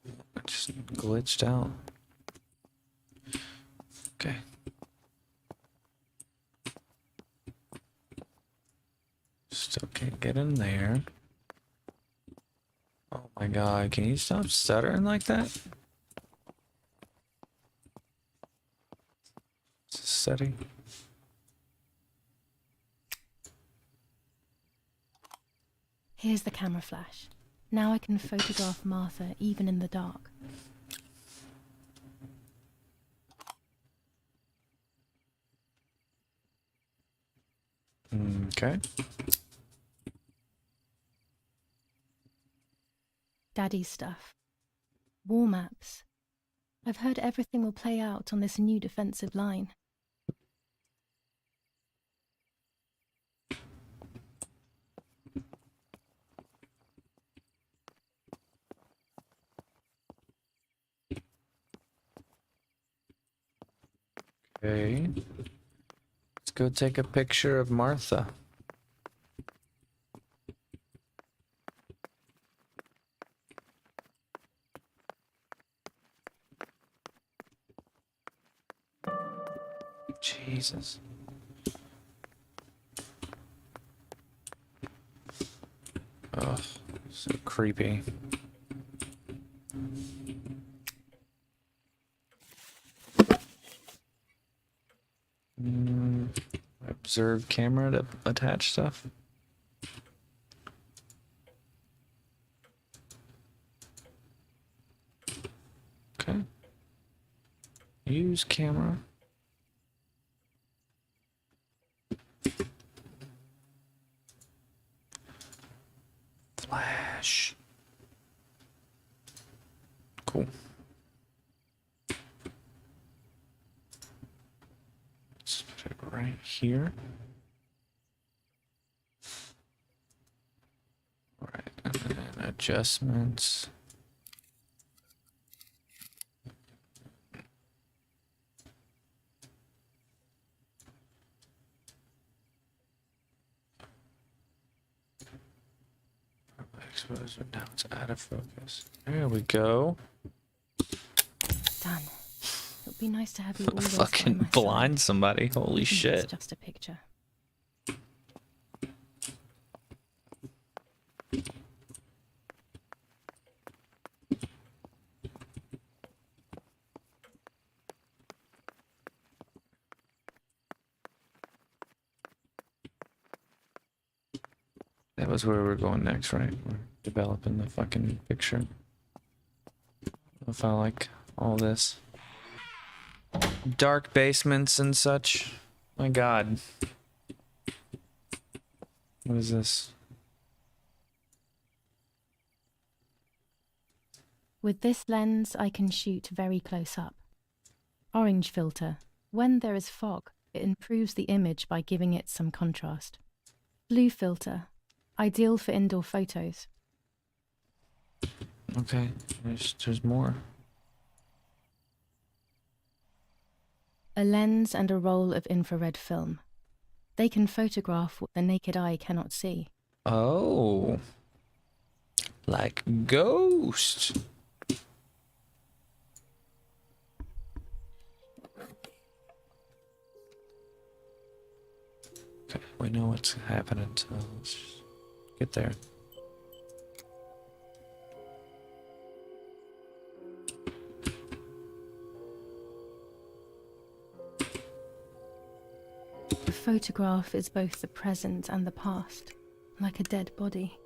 I just glitched out. Okay. Still can't get in there. Oh my god, can you stop stuttering like that? Steady. Here's the camera flash. Now I can photograph Martha even in the dark. Okay. Daddy's stuff. War maps. I've heard everything will play out on this new defensive line. Okay. Let's go take a picture of Martha. Jesus. Ugh, so creepy. Observe camera to attach stuff. Okay. Use camera. Flash. Cool. Let's put it right here. Right, and then adjustments. Exposure, now it's out of focus. There we go. Done. It would be nice to have you always by Fucking my side. blind somebody. Holy It's shit. just a picture. That was where we're going next, right? We're developing the fucking picture. If I like all this. Dark basements and such. My god. What is this? With this lens, I can shoot very close up. Orange filter. When there is fog, it improves the image by giving it some contrast. Blue filter. Ideal for indoor photos. Okay, there's more. A lens and a roll of infrared film. They can photograph what the naked eye cannot see. Oh. Like Ghost. Okay, we know what's happening, so let's just get there. A photograph is both the present and the past, like a dead body.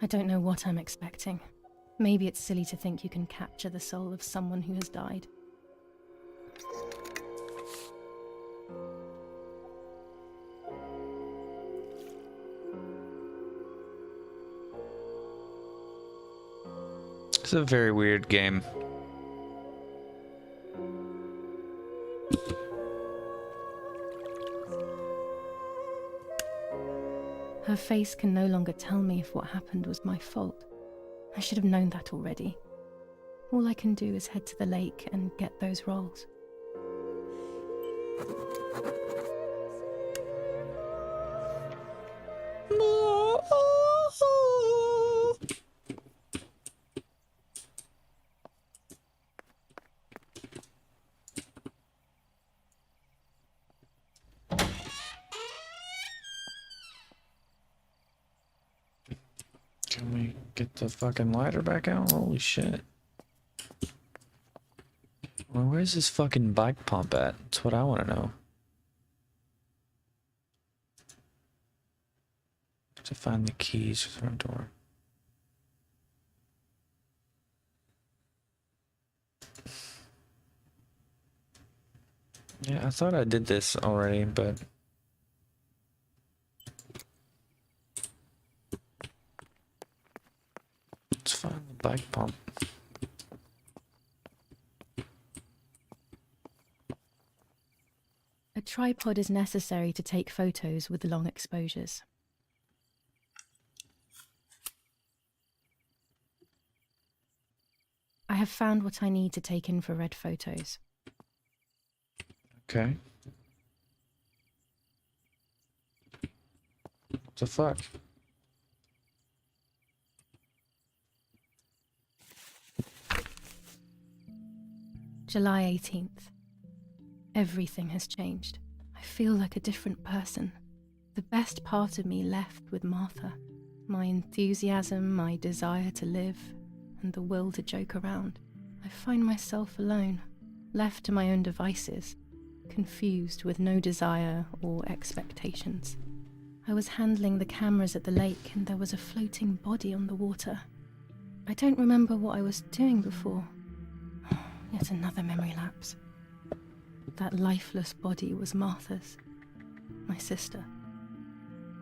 I don't know what I'm expecting. Maybe it's silly to think you can capture the soul of someone who has died. It's a very weird game. Her face can no longer tell me if what happened was my fault. I should have known that already. All I can do is head to the lake and get those rolls. Can we get the fucking lighter back out? Holy shit. Well, where's this fucking bike pump at? That's what I want to know. To find the keys to the front door. Yeah, I thought I did this already, but... Let's find the bike pump. A tripod is necessary to take photos with long exposures. I have found what I need to take infrared photos. Okay. What the fuck? July 18th. Everything has changed. I feel like a different person. The best part of me left with Martha. my enthusiasm, my desire to live, and the will to joke around. I find myself alone, left to my own devices, confused with no desire or expectations. I was handling the cameras at the lake and there was a floating body on the water. I don't remember what I was doing before. Yet another memory lapse. That lifeless body was Martha's, my sister.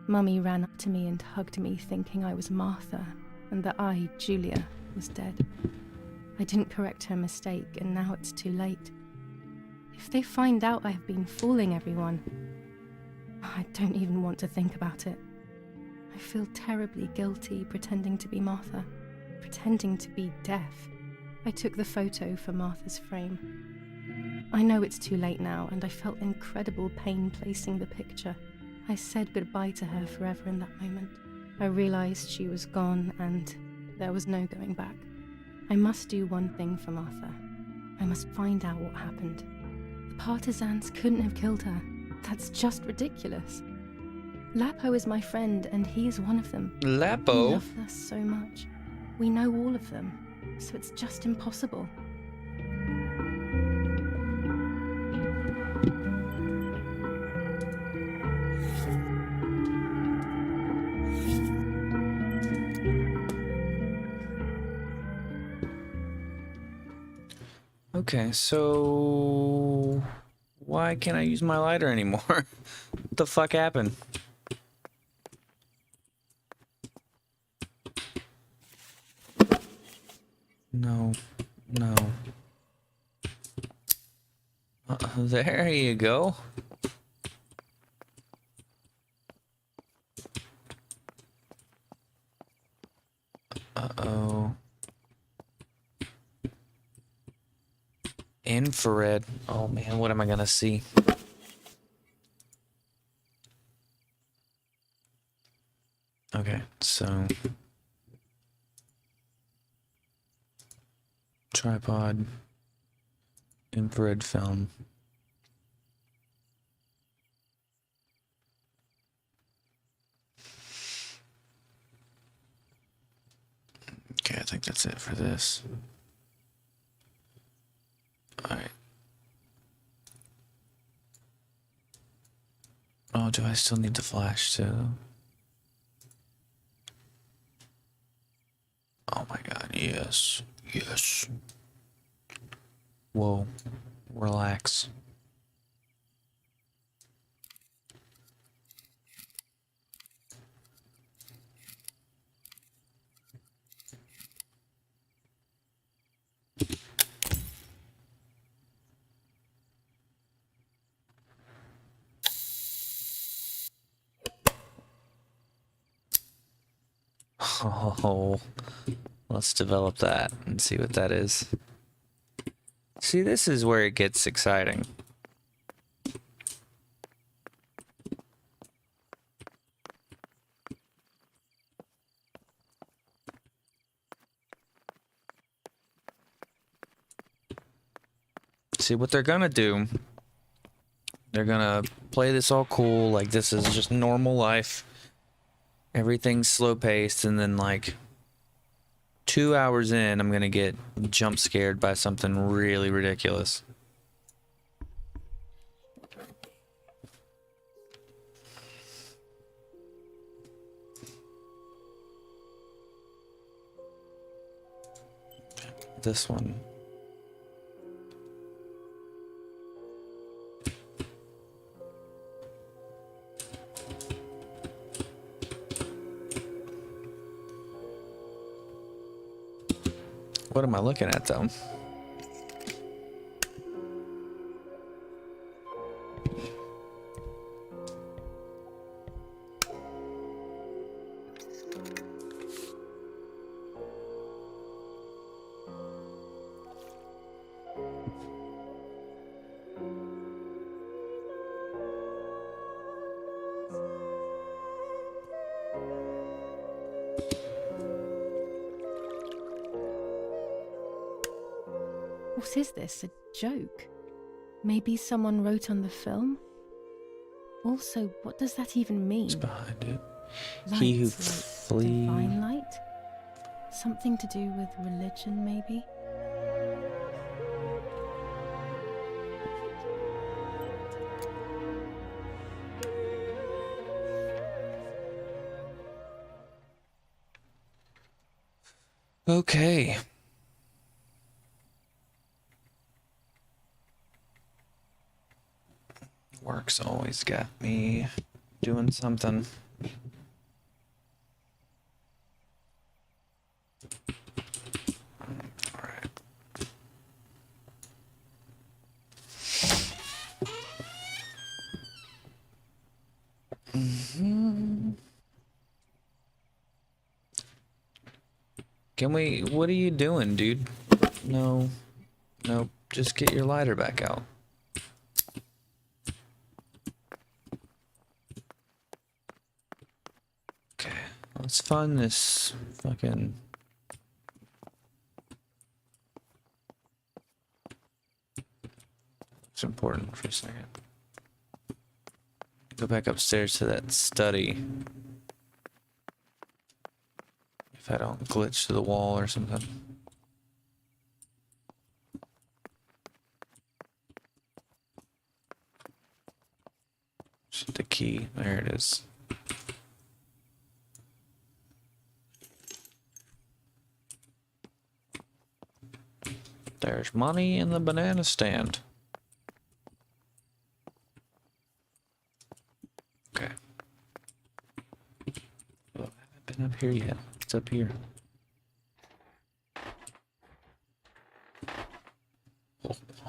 Mummy ran up to me and hugged me, thinking I was Martha and that I, Julia, was dead. I didn't correct her mistake, and now it's too late. If they find out I have been fooling everyone, I don't even want to think about it. I feel terribly guilty pretending to be Martha, pretending to be deaf. I took the photo for Martha's frame. I know it's too late now, and I felt incredible pain placing the picture. I said goodbye to her forever in that moment. I realized she was gone and there was no going back. I must do one thing for Martha. I must find out what happened. The partisans couldn't have killed her. That's just ridiculous. Lapo is my friend and he is one of them. Lapo? He loves us so much. We know all of them, so it's just impossible. Okay, so why can't I use my lighter anymore? What the fuck happened? No. There you go. Uh-oh. Infrared. Oh man, what am I gonna see? Okay, so tripod, infrared film. Okay, I think that's it for this. Alright. Oh, do I still need the flash too? Oh my god, yes. Yes. Whoa. Relax. Oh, let's develop that and see what that is. See, this is where it gets exciting. See what they're gonna do. They're gonna play this all cool, like this is just normal life. Everything's slow paced, and then like 2 hours in, I'm gonna get jump scared by something really ridiculous. This one. What am I looking at, though? What is this? A joke? Maybe someone wrote on the film? Also, what does that even mean? What's behind it? Lights, He who lights. Flee. Divine light? Something to do with religion, maybe? Okay. Work's always got me doing something. Alright. Can we, what are you doing, dude? No. Nope. Just get your lighter back out. Okay. Let's find this fucking... It's important for a second. Go back upstairs to that study. If I don't glitch to the wall or something. The key, there it is. There's money in the banana stand. Okay. Oh, I haven't been up here yet. It's up here.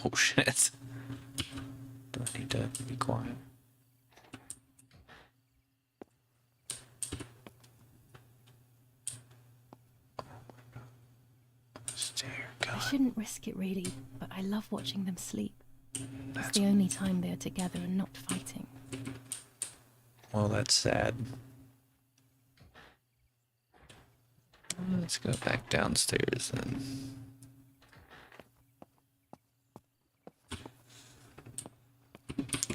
Oh shit. Do I need to be quiet? I shouldn't risk it really, but I love watching them sleep. It's the only time they are together and not fighting. Well, that's sad. Let's go back downstairs then.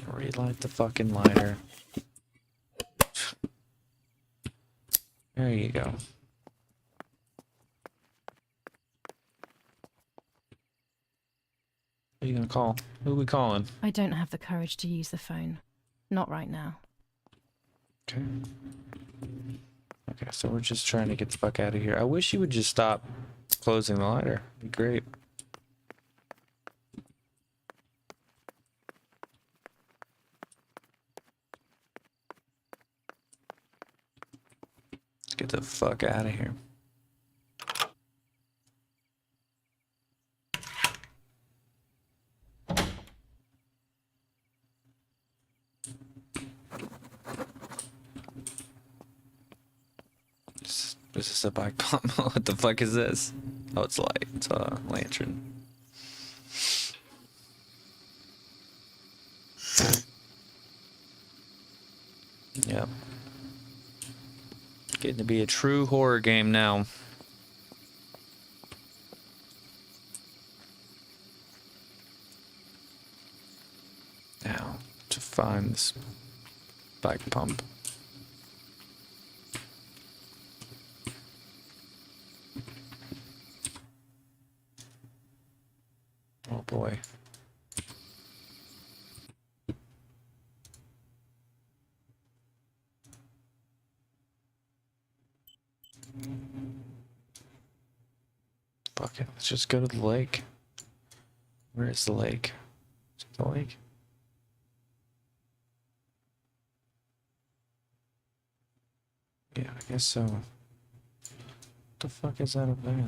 Relight the fucking lighter. There you go. Who are you gonna call? Who are we calling? I don't have the courage to use the phone. Not right now. Okay. Okay, so we're just trying to get the fuck out of here. I wish you would just stop closing the lighter. It'd be great. Let's get the fuck out of here. This is a bicon. What the fuck is this? Oh, it's light. It's a lantern. Yep. Getting to be a true horror game now. Now, to find this bike pump. Oh boy. Fuck it, let's just go to the lake. Where is the lake? Is it the lake? Yeah, I guess so. What the fuck is that up there?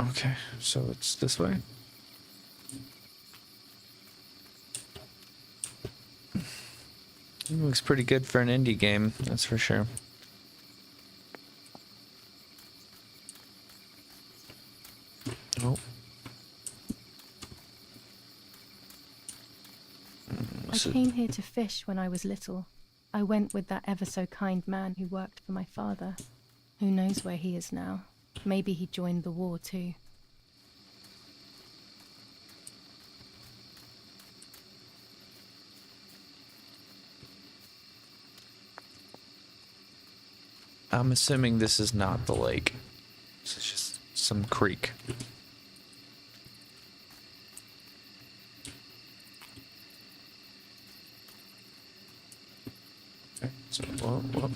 Okay, so it's this way. It looks pretty good for an indie game, that's for sure. Oh. I came here to fish when I was little. I went with that ever so kind man who worked for my father. Who knows where he is now? Maybe he joined the war too. I'm assuming this is not the lake. This is just some creek. Okay, so, whoa.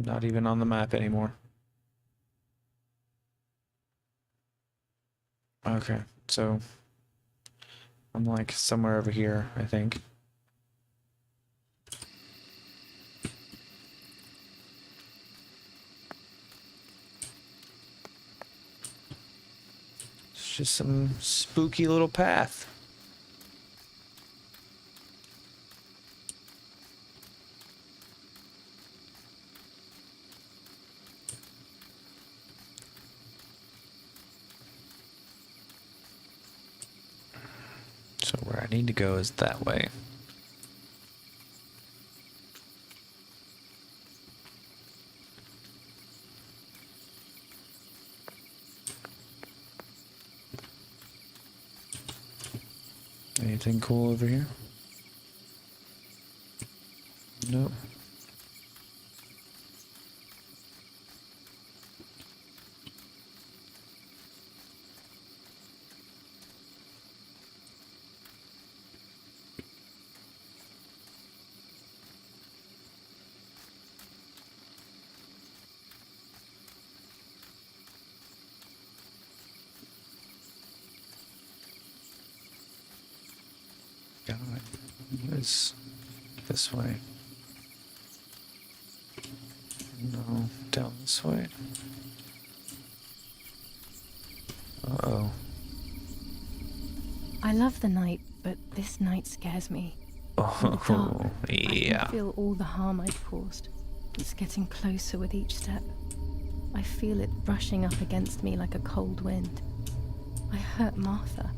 Not even on the map anymore. Okay, so I'm like somewhere over here, I think. It's just some spooky little path. So where I need to go is that way. Anything cool over here? Nope. God, it's this way. No, down this way. Uh-oh. I love the night, but this night scares me. In the dark, Oh, I yeah. can feel all the harm I've caused. It's getting closer with each step. I feel it brushing up against me like a cold wind. I hurt Martha.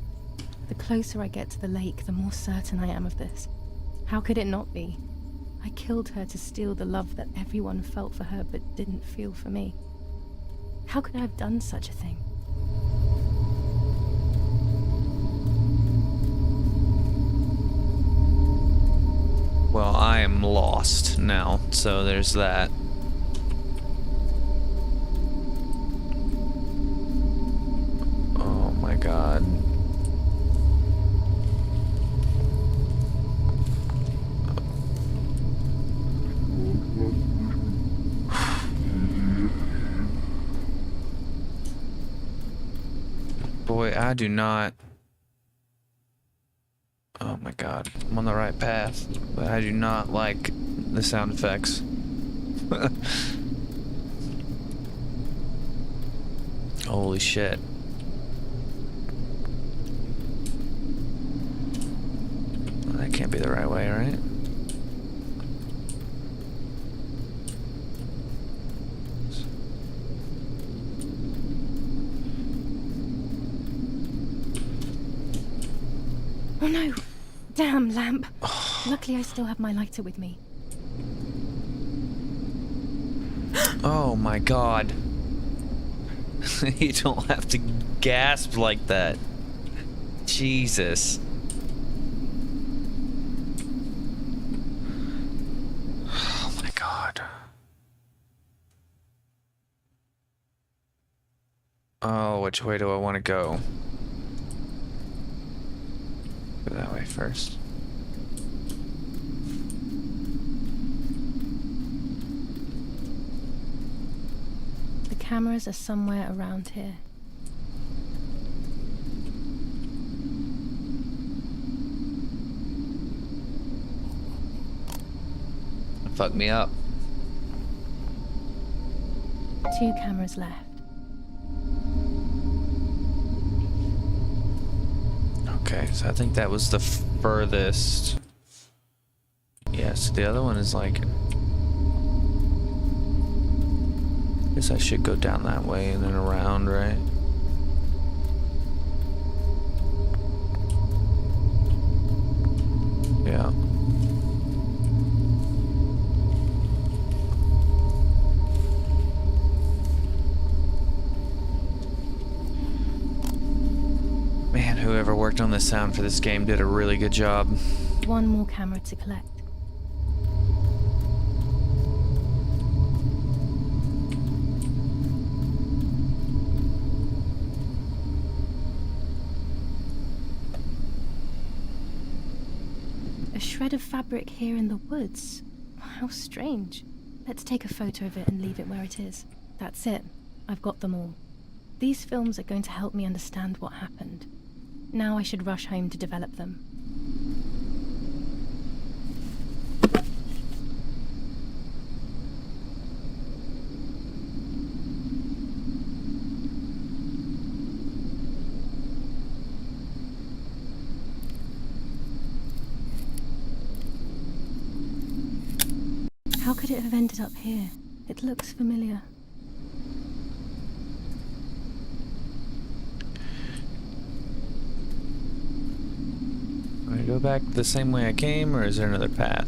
The closer I get to the lake, the more certain I am of this. How could it not be? I killed her to steal the love that everyone felt for her but didn't feel for me. How could I have done such a thing? Well, I am lost now, so there's that. Oh my god. Boy, I do not. Oh my god, I'm on the right path, but I do not like the sound effects. Holy shit. Well, that can't be the right way, right? Oh no! Damn lamp! Luckily I still have my lighter with me. Oh my god. You don't have to gasp like that. Jesus. Oh my god. Oh, which way do I want to go? Go that way first. The cameras are somewhere around here. Fuck me up. 2 cameras left. Okay, so I think that was the furthest. Yes, the other one is like. Guess I should go down that way and then around, right? Yeah. worked on the sound for this game did a really good job. One more camera to collect. A shred of fabric here in the woods. How strange. Let's take a photo of it and leave it where it is. That's it. I've got them all. These films are going to help me understand what happened. Now I should rush home to develop them. How could it have ended up here? It looks familiar. Do I go back the same way I came, or is there another path?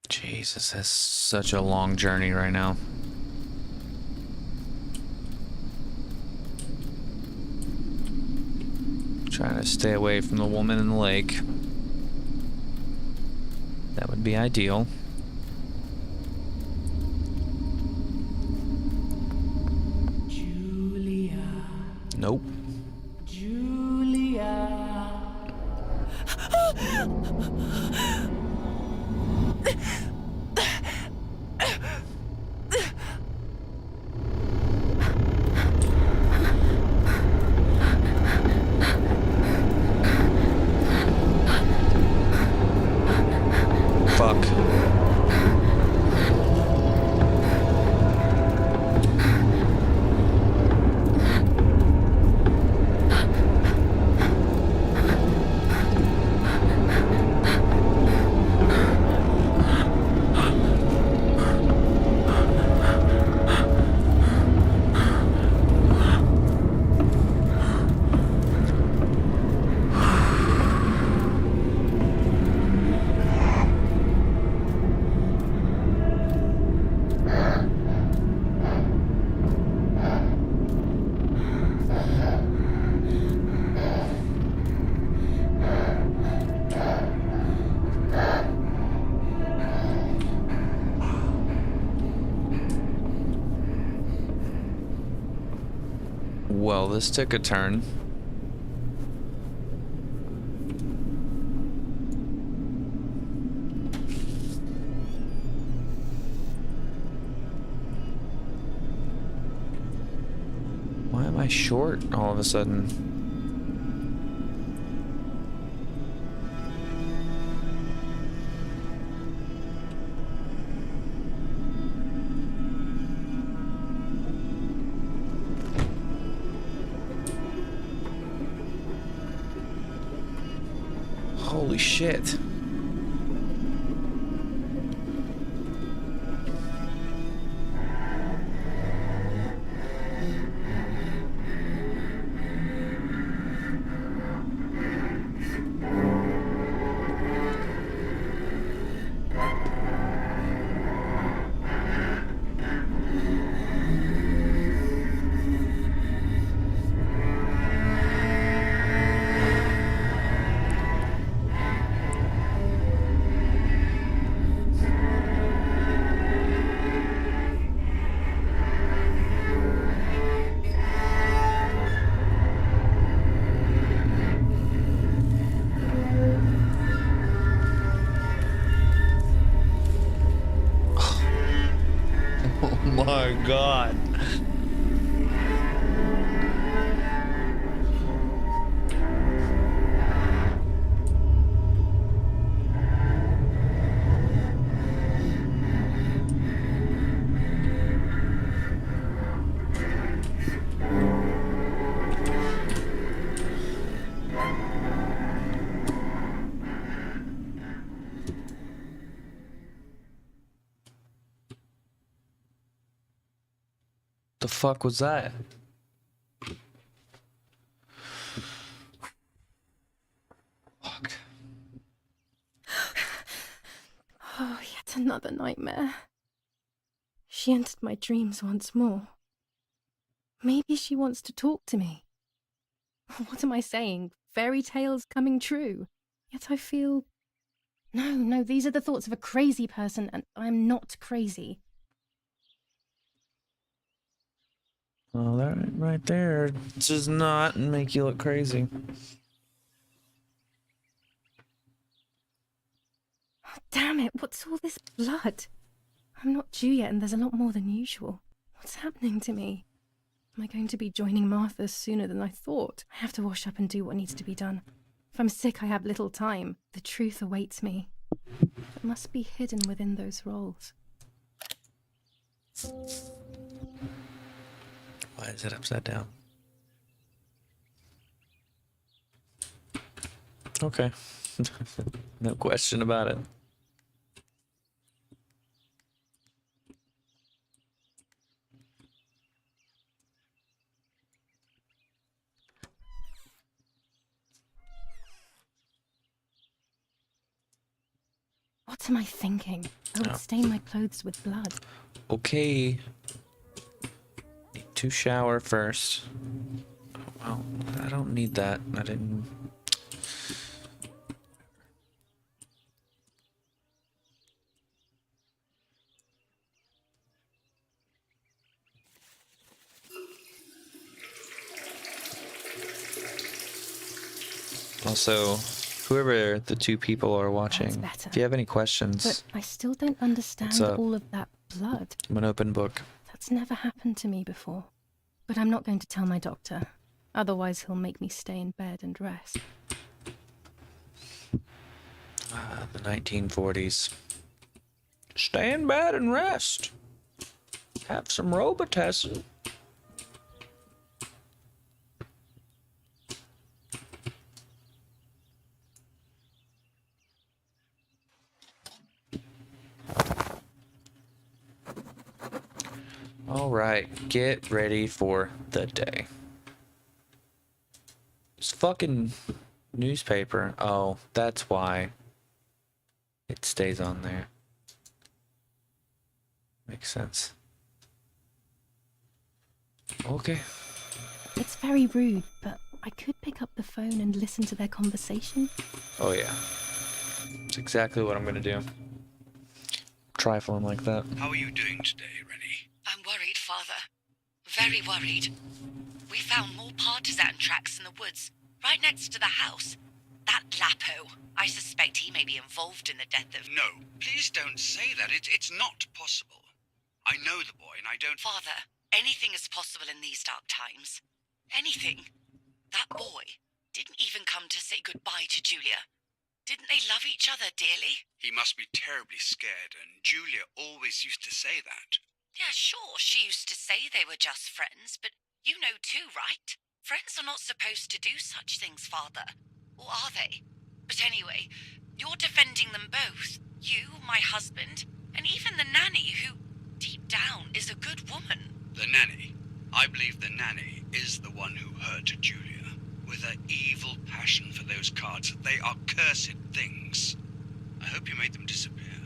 Jesus, that's such a long journey right now. Trying to stay away from the woman in the lake. That would be ideal. Julia. Nope. Julia. Fuck. Well, this took a turn. Why am I short all of a sudden? Holy shit. Oh my god. The fuck was that? Fuck. Oh, yet another nightmare. She entered my dreams once more. Maybe she wants to talk to me. What am I saying? Fairy tales coming true. Yet I feel... No, these are the thoughts of a crazy person, and I'm not crazy. Well, that right there does not make you look crazy. Oh, damn it, what's all this blood? I'm not due yet, and there's a lot more than usual. What's happening to me? Am I going to be joining Martha sooner than I thought? I have to wash up and do what needs to be done. If I'm sick, I have little time. The truth awaits me. It must be hidden within those rolls. Why is it upside down? Okay. No question about it. What am I thinking? I would stain my clothes with blood. Okay. Need to shower first. Oh, well, I don't need that. I didn't. Also, whoever the two people are watching, better. if you have any questions, But I still don't understand up? all of that blood. I'm an open book. That's never happened to me before. But I'm not going to tell my doctor. Otherwise, he'll make me stay in bed and rest. The 1940s. Stay in bed and rest. Have some Robitussin. All right, get ready for the day. This fucking newspaper. Oh, that's why it stays on there. Makes sense. Okay. It's very rude, but I could pick up the phone and listen to their conversation. Oh yeah. It's exactly what I'm gonna do. Trifling like that. How are you doing today, Rennie? I'm worried, Father. Very worried. We found more partisan tracks in the woods, right next to the house. That Lapo, I suspect he may be involved in the death of... No, please don't say that. It's not possible. I know the boy and I don't... Father, anything is possible in these dark times. Anything. That boy didn't even come to say goodbye to Julia. Didn't they love each other dearly? He must be terribly scared, and Julia always used to say that. Yeah, sure, she used to say they were just friends, but you know too, right? Friends are not supposed to do such things, Father. Or are they? But anyway, you're defending them both. You, my husband, and even the nanny who, deep down, is a good woman. The nanny. I believe the nanny is the one who hurt Julia. With her evil passion for those cards, they are cursed things. I hope you made them disappear.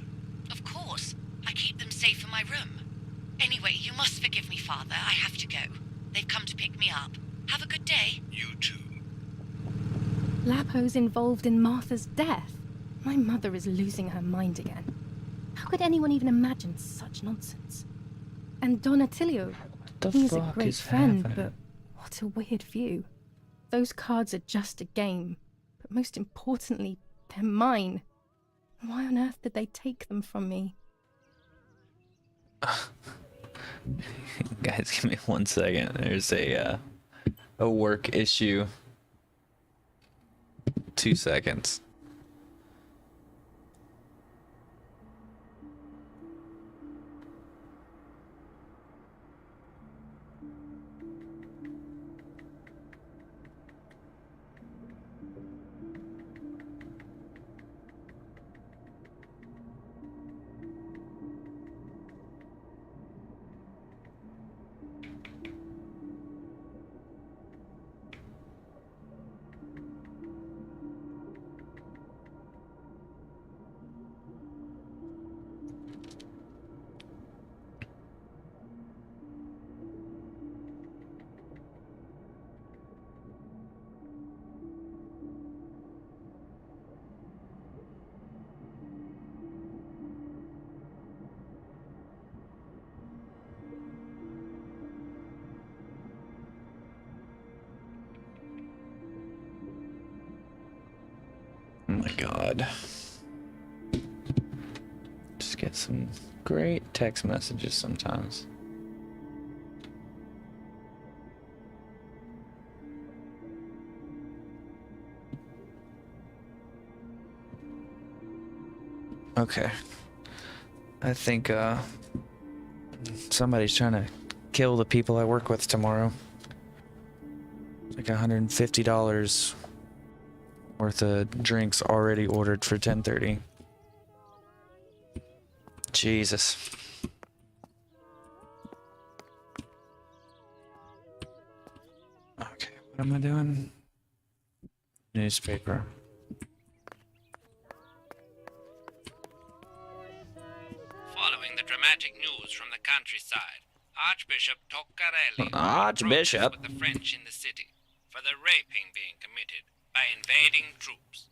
Of course. I keep them safe in my room. Anyway, you must forgive me, Father. I have to go. They've come to pick me up. Have a good day. You too. Lapo's involved in Martha's death. My mother is losing her mind again. How could anyone even imagine such nonsense? And Don Attilio, The he's a fuck great is friend, happening? but what a weird view. Those cards are just a game, but most importantly, they're mine. Why on earth did they take them from me? Guys, give me 1 second. There's a work issue. 2 seconds. my god. Just get some great text messages sometimes. Okay. I think somebody's trying to kill the people I work with tomorrow. It's like $150 worth of drinks already ordered for 10:30. Jesus. Okay, what am I doing? Newspaper. Following the dramatic news from the countryside, Archbishop Toccarelli Archbishop? with the French in the city for the raping being committed by invading troops.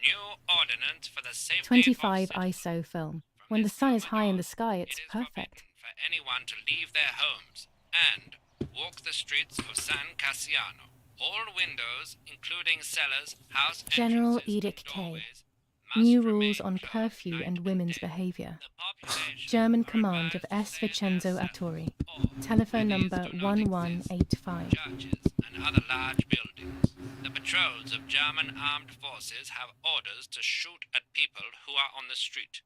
New ordinance for the safety 25 of citizens. ISO film. From When the this sun is moment high in on, the sky, it's it is perfect. forbidden for anyone to leave their homes and walk the streets of San Cassiano. All windows, including cellars, house General entrances, Edict and K. doorways, must New remain rules on closed curfew night and women's day. behavior. The population German are command of advised to S. stay in Vincenzo their Attori. cells, or Telephone where these number do not exist, 1185. churches and other large buildings. The patrols of German armed forces have orders to shoot at people who are on the street,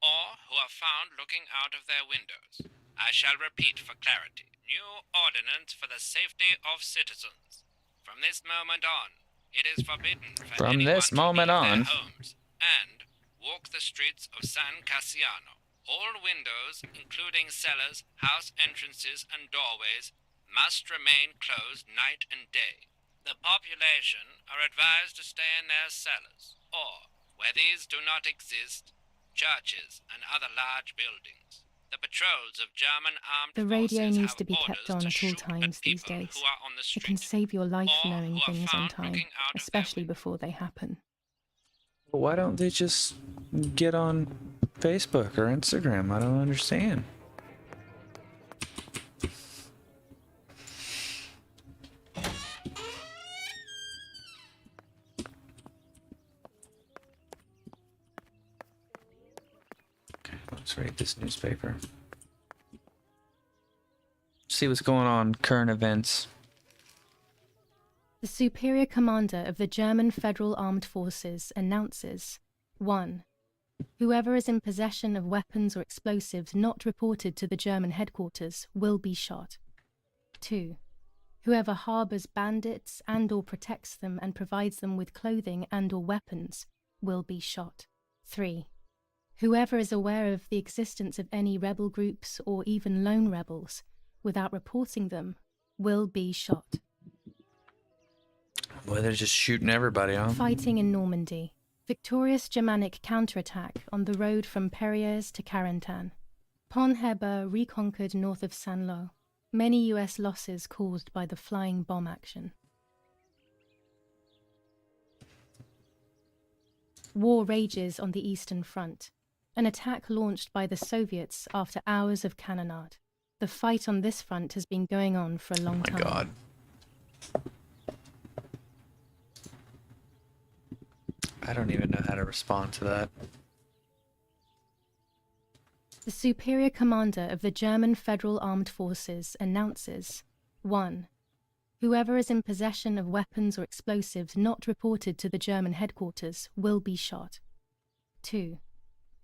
or who are found looking out of their windows. I shall repeat for clarity. New ordinance for the safety of citizens. From this moment on, it is forbidden for From anyone this to moment leave on. their homes and walk the streets of San Cassiano. All windows, including cellars, house entrances, and doorways, must remain closed night and day. The population are advised to stay in their cellars, or, where these do not exist, churches and other large buildings. The patrols of German armed The radio forces needs have to be kept orders on to at all shoot times at these people days. who are on the It can street, save your life or knowing who are things on found time, looking out of their especially before they happen. Why don't they just get on Facebook or Instagram? I don't understand. Okay, let's read this newspaper. See what's going on, current events. The Superior Commander of the German Federal Armed Forces announces 1. Whoever is in possession of weapons or explosives not reported to the German headquarters will be shot. 2. Whoever harbors bandits and or protects them and provides them with clothing and or weapons will be shot. 3. Whoever is aware of the existence of any rebel groups or even lone rebels without reporting them will be shot. Boy, they're just shooting everybody, huh? Fighting in Normandy. Victorious Germanic counterattack on the road from Perriers to Carentan. Pont-Heber reconquered north of Saint-Lô. Many US losses caused by the flying bomb action. War rages on the Eastern Front. An attack launched by the Soviets after hours of cannonade. The fight on this front has been going on for a long time. Oh my god. I don't even know how to respond to that. The Superior Commander of the German Federal Armed Forces announces 1. Whoever is in possession of weapons or explosives not reported to the German headquarters will be shot. 2.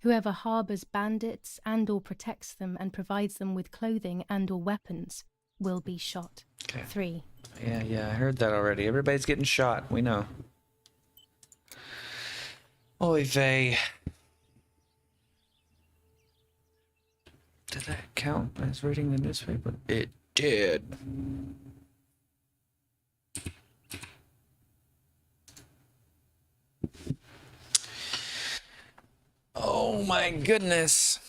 Whoever harbors bandits and or protects them and provides them with clothing and or weapons will be shot. Okay. 3. Yeah, I heard that already. Everybody's getting shot. We know. Oy vey. Did that count as reading the newspaper? It did. Oh my goodness.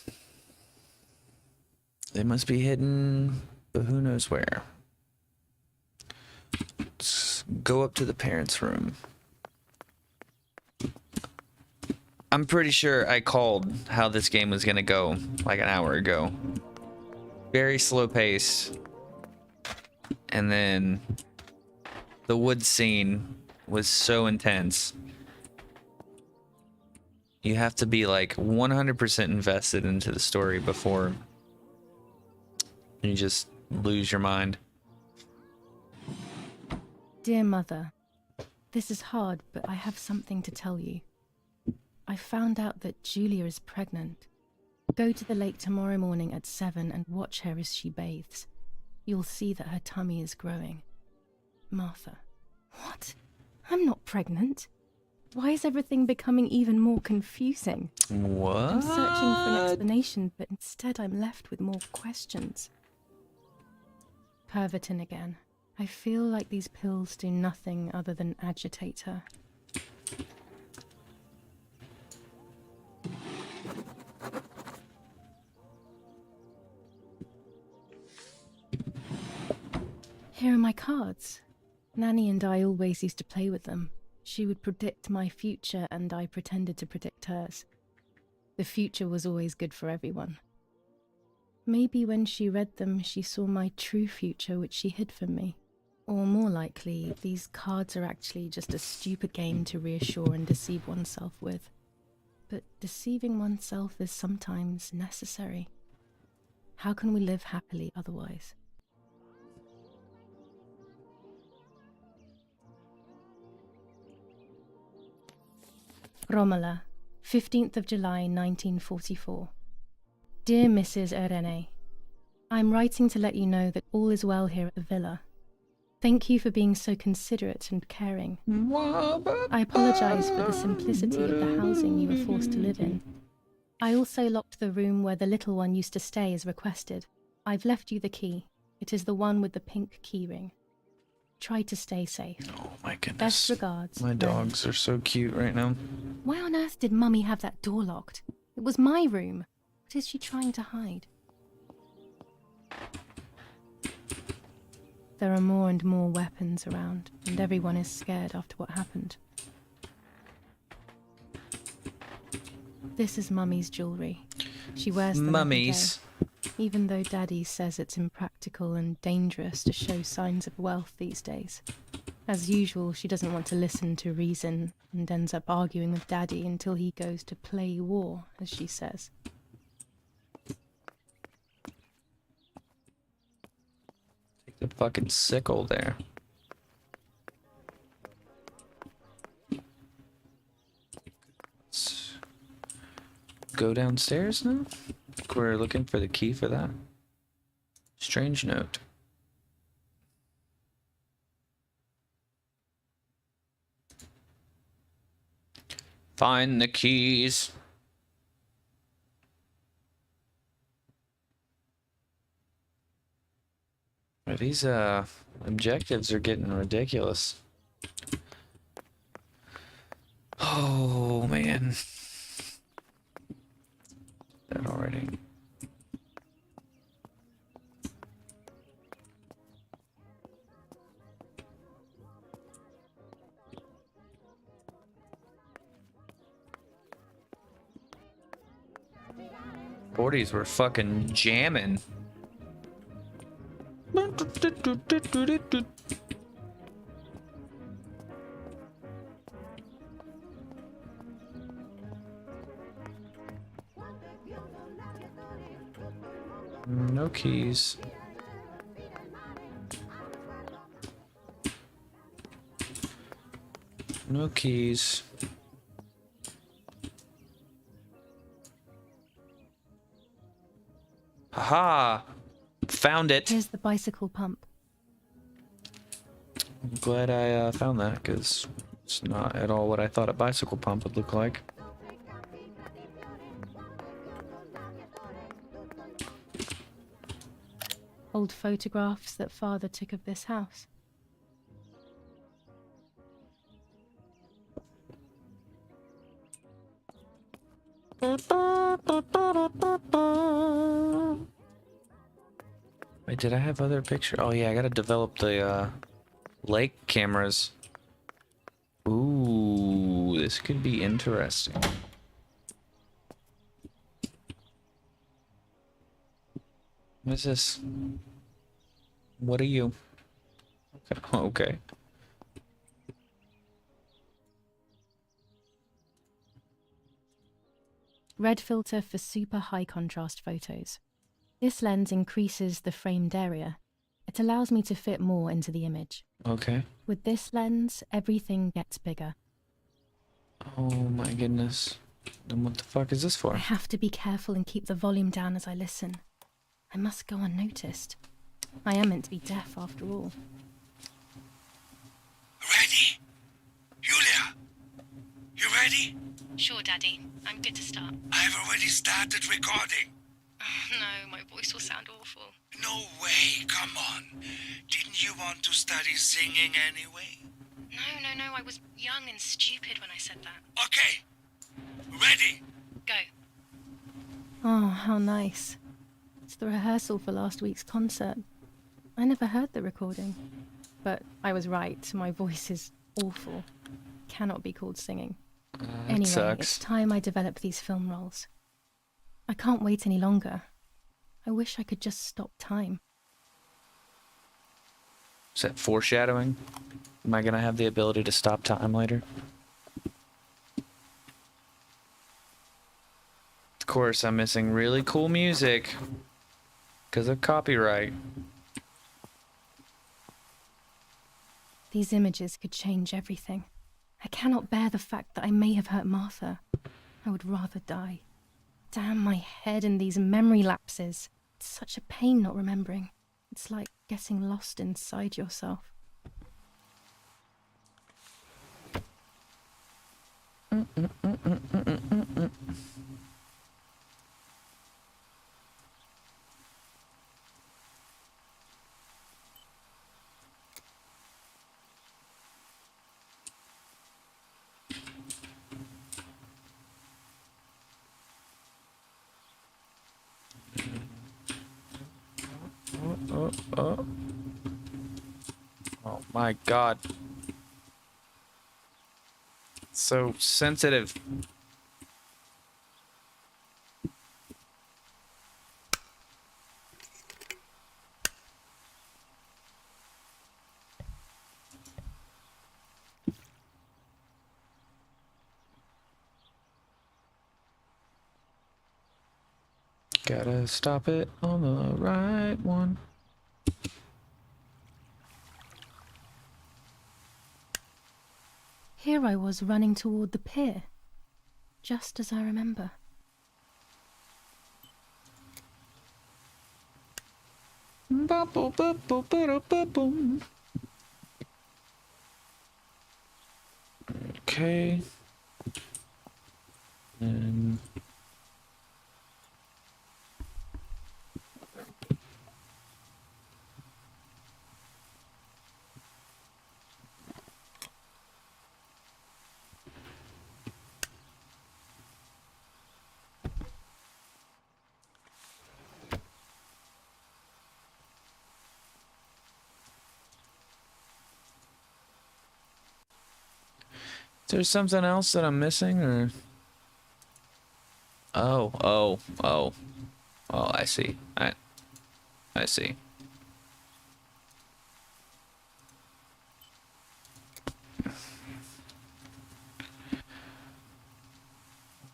They must be hidden, but who knows where. Let's go up to the parents' room. I'm pretty sure I called how this game was gonna go like an hour ago. Very slow pace. And then the wood scene was so intense. You have to be like 100% invested into the story before you just lose your mind. Dear Mother, this is hard, but I have something to tell you. I found out that Julia is pregnant. Go to the lake tomorrow morning at 7 and watch her as she bathes. You'll see that her tummy is growing. Martha. What? I'm not pregnant. Why is everything becoming even more confusing? What? I'm searching for an explanation, but instead I'm left with more questions. Pervertin again. I feel like these pills do nothing other than agitate her. Here are my cards. Nanny and I always used to play with them. She would predict my future and I pretended to predict hers. The future was always good for everyone. Maybe when she read them, she saw my true future which she hid from me. Or more likely, these cards are actually just a stupid game to reassure and deceive oneself with. But deceiving oneself is sometimes necessary. How can we live happily otherwise? Romola, 15th of July 1944. Dear Mrs. Irene, I'm writing to let you know that all is well here at the villa. Thank you for being so considerate and caring. I apologize for the simplicity of the housing you were forced to live in. I also locked the room where the little one used to stay as requested. I've left you the key. It is the one with the pink keyring. Try to stay safe. Oh my goodness. Best regards. My dogs are so cute right now. Why on earth did Mummy have that door locked? It was my room. What is she trying to hide? There are more and more weapons around, and everyone is scared after what happened. This is Mummy's jewellery. She wears them Mummies. every day, even though Daddy says it's impractical and dangerous to show signs of wealth these days. As usual, she doesn't want to listen to reason and ends up arguing with Daddy until he goes to play war, as she says. Take the fucking sickle there. Let's go downstairs now. I think we're looking for the key for that. Strange note. Find the keys. These objectives are getting ridiculous. Oh man. That already. Forties were fucking jamming. No keys. No keys. Haha! Found it. Here's the bicycle pump. I'm glad I found that, because it's not at all what I thought a bicycle pump would look like. Old photographs that Father took of this house. Wait, did I have other pictures? Oh yeah, I gotta develop the lake cameras. Ooh, this could be interesting. What is this? What are you? Okay. Okay. Red filter for super high contrast photos. This lens increases the framed area. It allows me to fit more into the image. Okay. With this lens, everything gets bigger. Oh my goodness. Then what the fuck is this for? I have to be careful and keep the volume down as I listen. I must go unnoticed. I am meant to be deaf after all. Ready? Julia? You ready? Sure, Daddy. I'm good to start. I've already started recording. Oh, no, my voice will sound awful. No way, come on. Didn't you want to study singing anyway? No, I was young and stupid when I said that. Okay. Ready? Go. Oh, how nice. It's the rehearsal for last week's concert. I never heard the recording. But I was right, my voice is awful. Cannot be called singing. Anyway, sucks. it's time I develop these film roles. I can't wait any longer. I wish I could just stop time. Is that foreshadowing? Am I gonna have the ability to stop time later? Of course, I'm missing really cool music because of copyright. These images could change everything. I cannot bear the fact that I may have hurt Martha. I would rather die. Damn my head and these memory lapses. It's such a pain not remembering. It's like getting lost inside yourself. Oh my god. So sensitive. Gotta stop it on the right one. Here I was running toward the pier, just as I remember. Okay. And is there something else that I'm missing, or? Oh, I see. I see.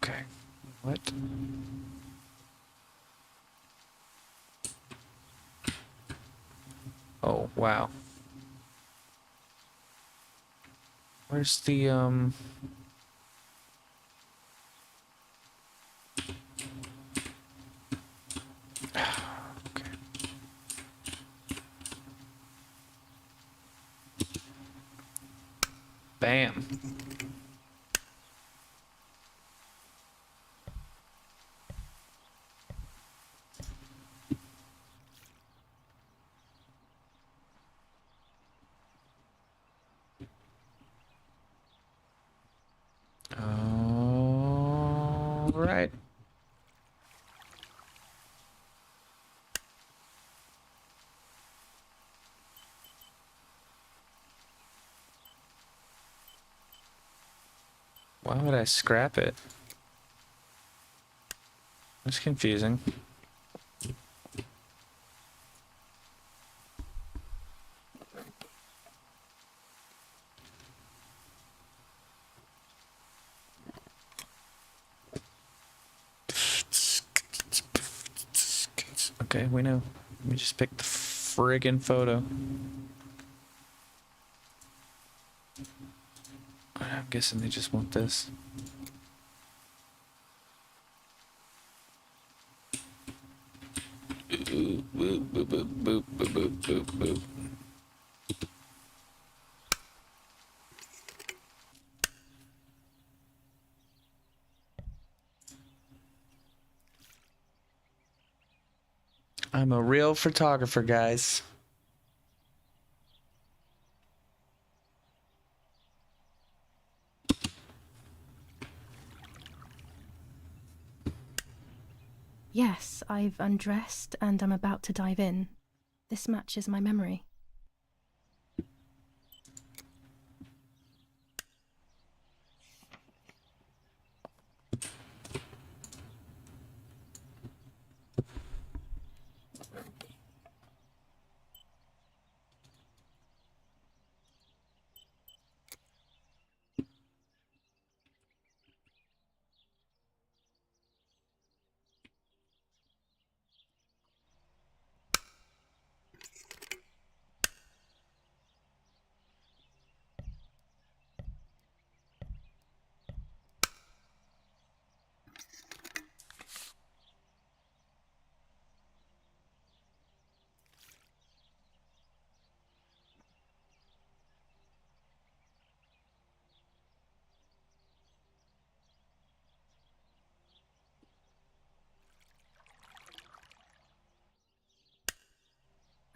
Okay. What? Oh, wow. Where's the, okay. Bam. All right. Why would I scrap it? That's confusing. Okay, we know. We just picked the friggin' photo. I'm guessing they just want this. Boop, boop, boop, boop, boop, boop, boop, boop. I'm a real photographer, guys. Yes, I've undressed and I'm about to dive in. This matches my memory.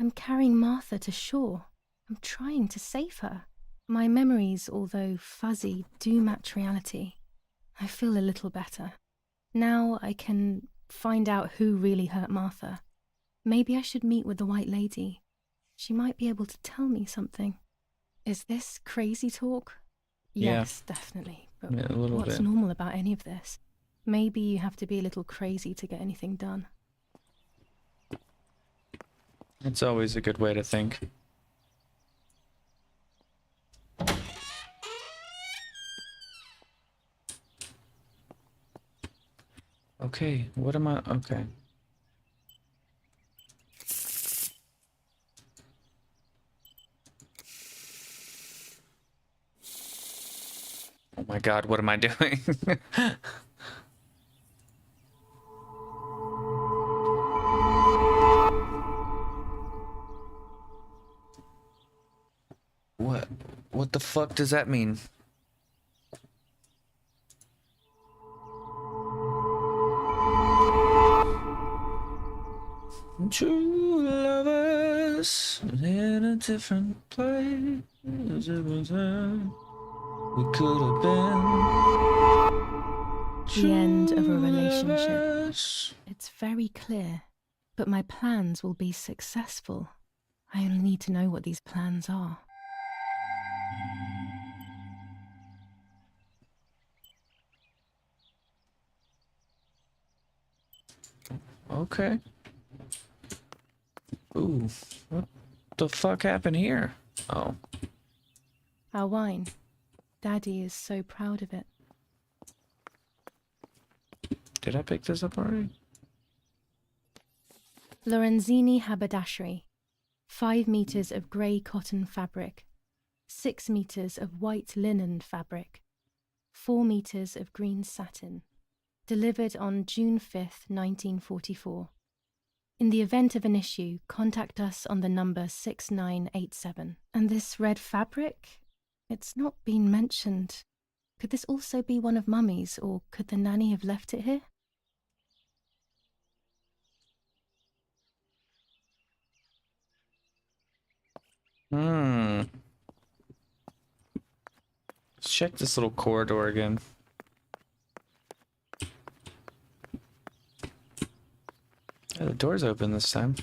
I'm carrying Martha to shore. I'm trying to save her. My memories, although fuzzy, do match reality. I feel a little better. Now I can find out who really hurt Martha. Maybe I should meet with the White Lady. She might be able to tell me something. Is this crazy talk? Yeah. Yes, definitely. But Yeah, a little what's bit. normal about any of this? Maybe you have to be a little crazy to get anything done. It's always a good way to think. Okay, what am I? Okay. Oh my god, what am I doing? What? What the fuck does that mean? True lovers in a different place. We could have been. The end of a true relationship. lovers. It's very clear, but my plans will be successful. I only need to know what these plans are. Okay. Ooh, what the fuck happened here? Oh, Our wine. Daddy is so proud of it. did I pick this up already? Lorenzini haberdashery. 5 meters of grey cotton fabric. 6 meters of white linen fabric. 4 meters of green satin. Delivered on June 5th, 1944. In the event of an issue, contact us on the number 6987. And this red fabric? It's not been mentioned. Could this also be one of Mummy's, or could the nanny have left it here? Let's check this little corridor again. Yeah, the door's open this time.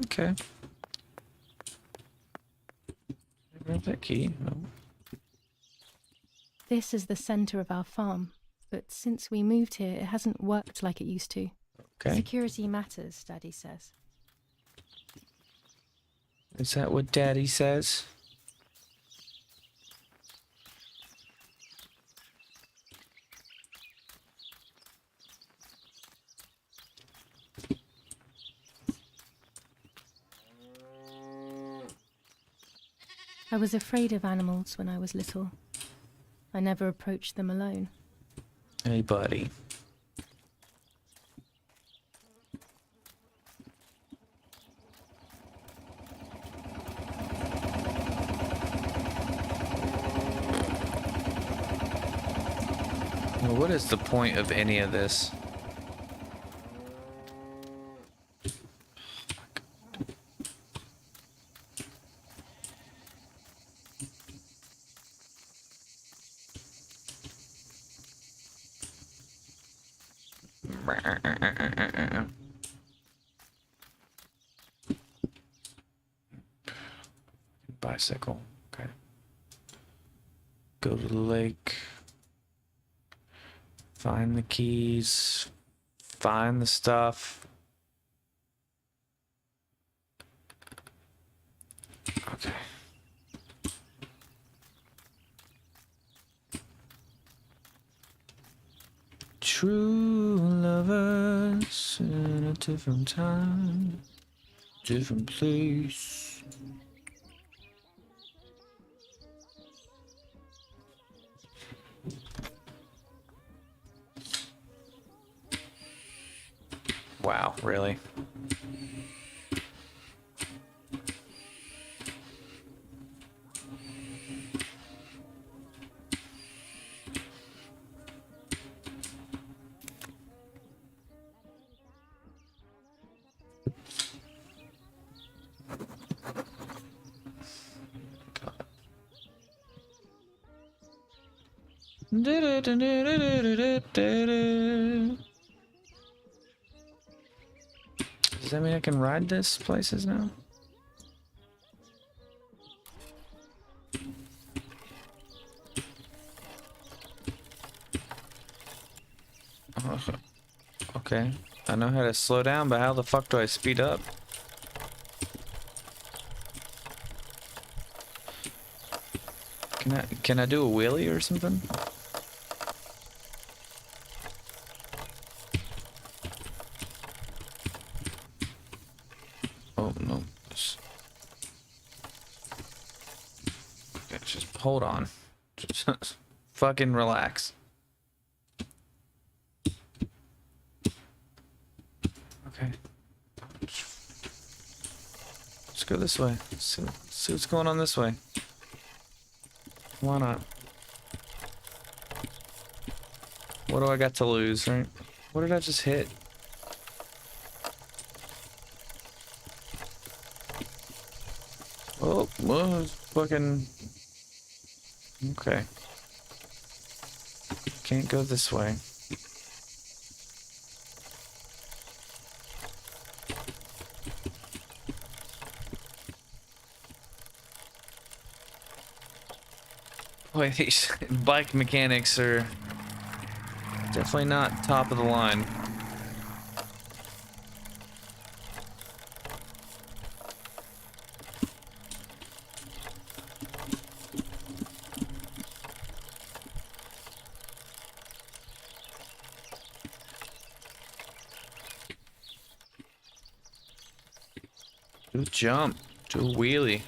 Okay. Grab that key. No. This is the centre of our farm, but since we moved here, it hasn't worked like it used to. Okay. Security matters, Daddy says. Is that what Daddy says? I was afraid of animals when I was little. I never approached them alone. Hey, buddy. Well, what is the point of any of this? Bicycle. Okay. Go to the lake. Find the keys. Find the stuff. Okay. True lovers in a different time, different place. Wow, really? Does that mean I can ride this places now? Okay. I know how to slow down, but how the fuck do I speed up? Can I do a wheelie or something? Oh no. Okay, just hold on. Just fucking relax. Okay. Let's go this way. See what's going on this way. Why not? What do I got to lose, right? What did I just hit? Oh, well, it's fucking... Okay. Can't go this way. Boy, these bike mechanics are definitely not top of the line. Do a jump. Do a wheelie.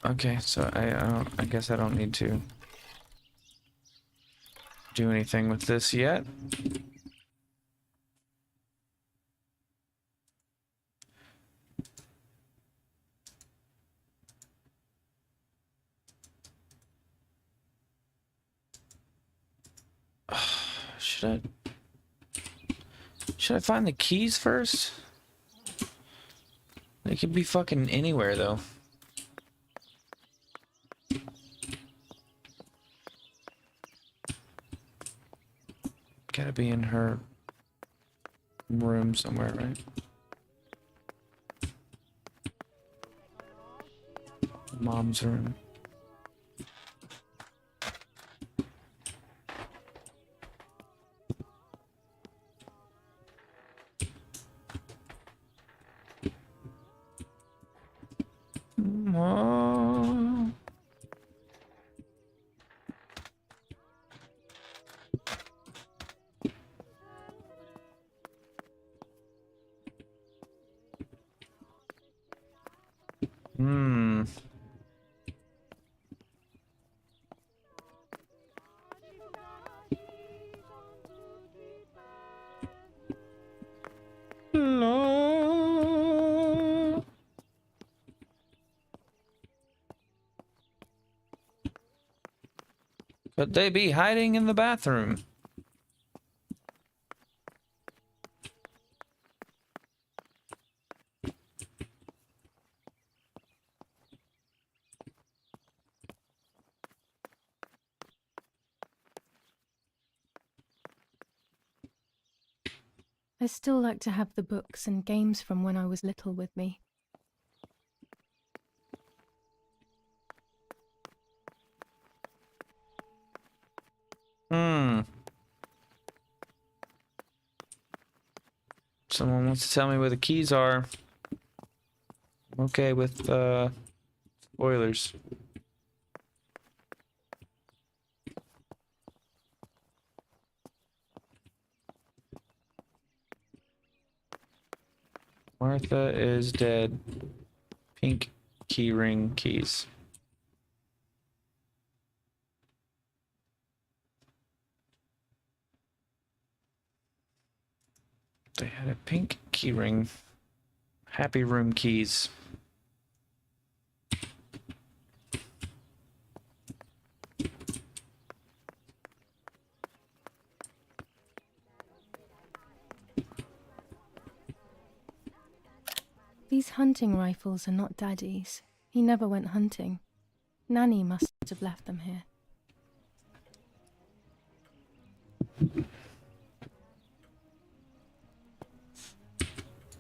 Okay, so I guess I don't need to do anything with this yet. Should I find the keys first? They could be fucking anywhere though. Gotta be in her room somewhere, right? Mom's room. Mom. Hmm. No. Could they be hiding in the bathroom? I still like to have the books and games from when I was little with me. Hmm. Someone wants to tell me where the keys are. I'm okay with spoilers. Martha is dead. Pink keyring keys. They had a pink keyring. Happy room keys. These hunting rifles are not Daddy's. He never went hunting. Nanny must have left them here.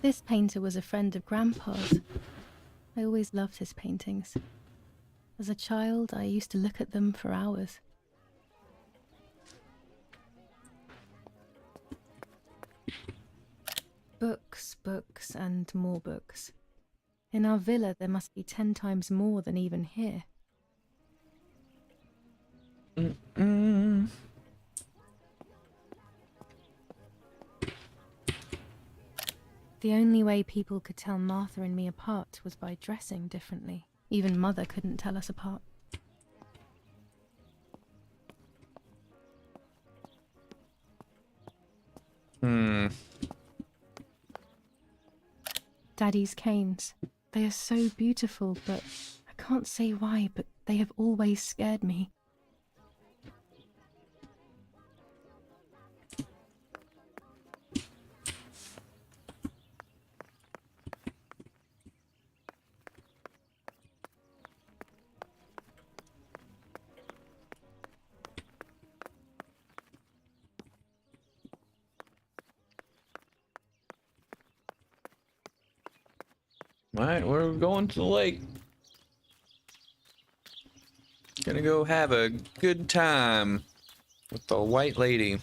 This painter was a friend of Grandpa's. I always loved his paintings. As a child, I used to look at them for hours. Books, books, and more books. In our villa, there must be 10 times more than even here. Mm-mm. The only way people could tell Martha and me apart was by dressing differently. Even Mother couldn't tell us apart. Hmm. Daddy's canes. They are so beautiful, but I can't say why, but they have always scared me. Alright, we're going to the lake. Gonna go have a good time with the white lady.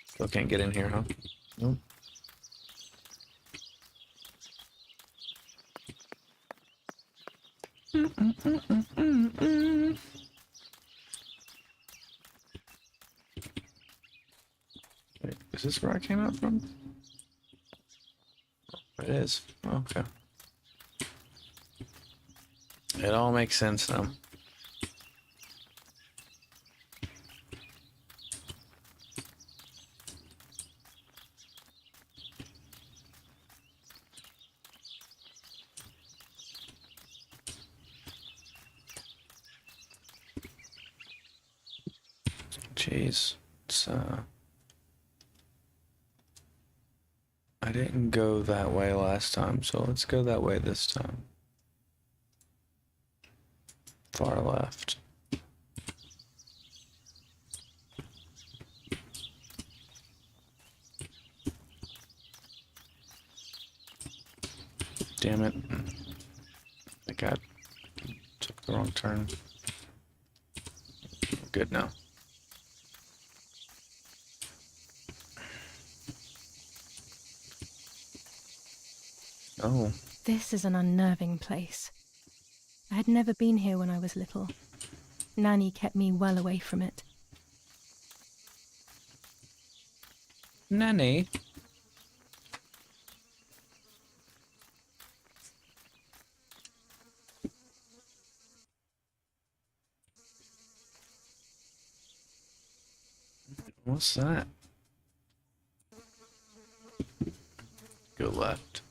Still can't get in here, huh? Nope. Wait, is this where I came out from? It is. Okay. It all makes sense now. Jeez. It's, I didn't go that way last time, so let's go that way this time. Far left. Damn it. I think I took the wrong turn. Good now. Oh. This is an unnerving place. I had never been here when I was little. Nanny kept me well away from it. Nanny? What's that? Go left.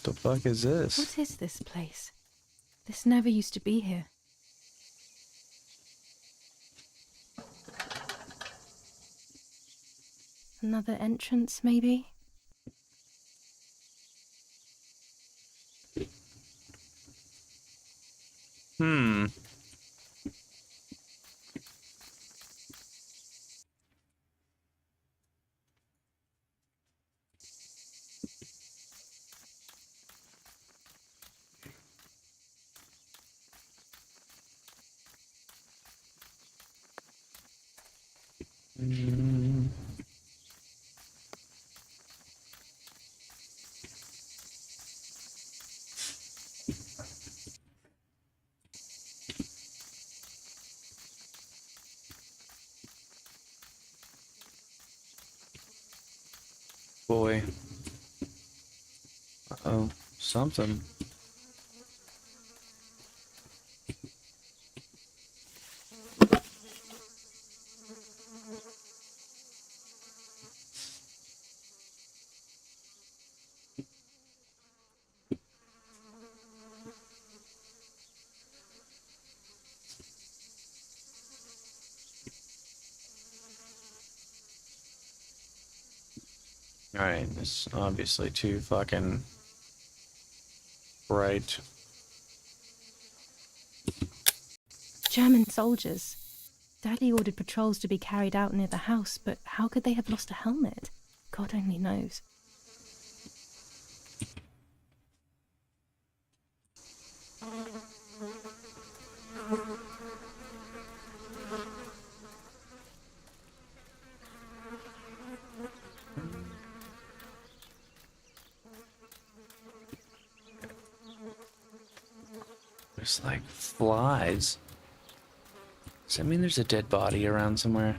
The fuck is this? What is this place? This never used to be here. Another entrance, maybe? Hmm. Mm. Boy. Uh-oh. Something. Alright, it's obviously too fucking bright. German soldiers. Daddy ordered patrols to be carried out near the house, but how could they have lost a helmet? God only knows. There's like flies. Does that mean there's a dead body around somewhere?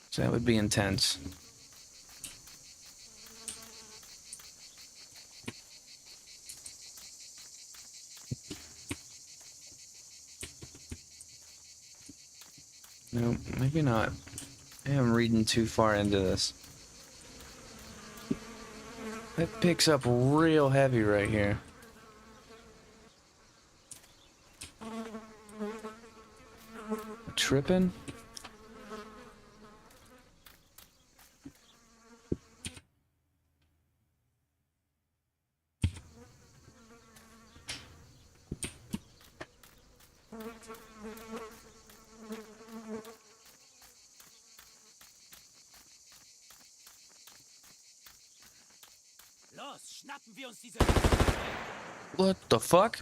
So that would be intense. No, maybe not. I am reading too far into this. That picks up real heavy right here. Tripping? What the fuck?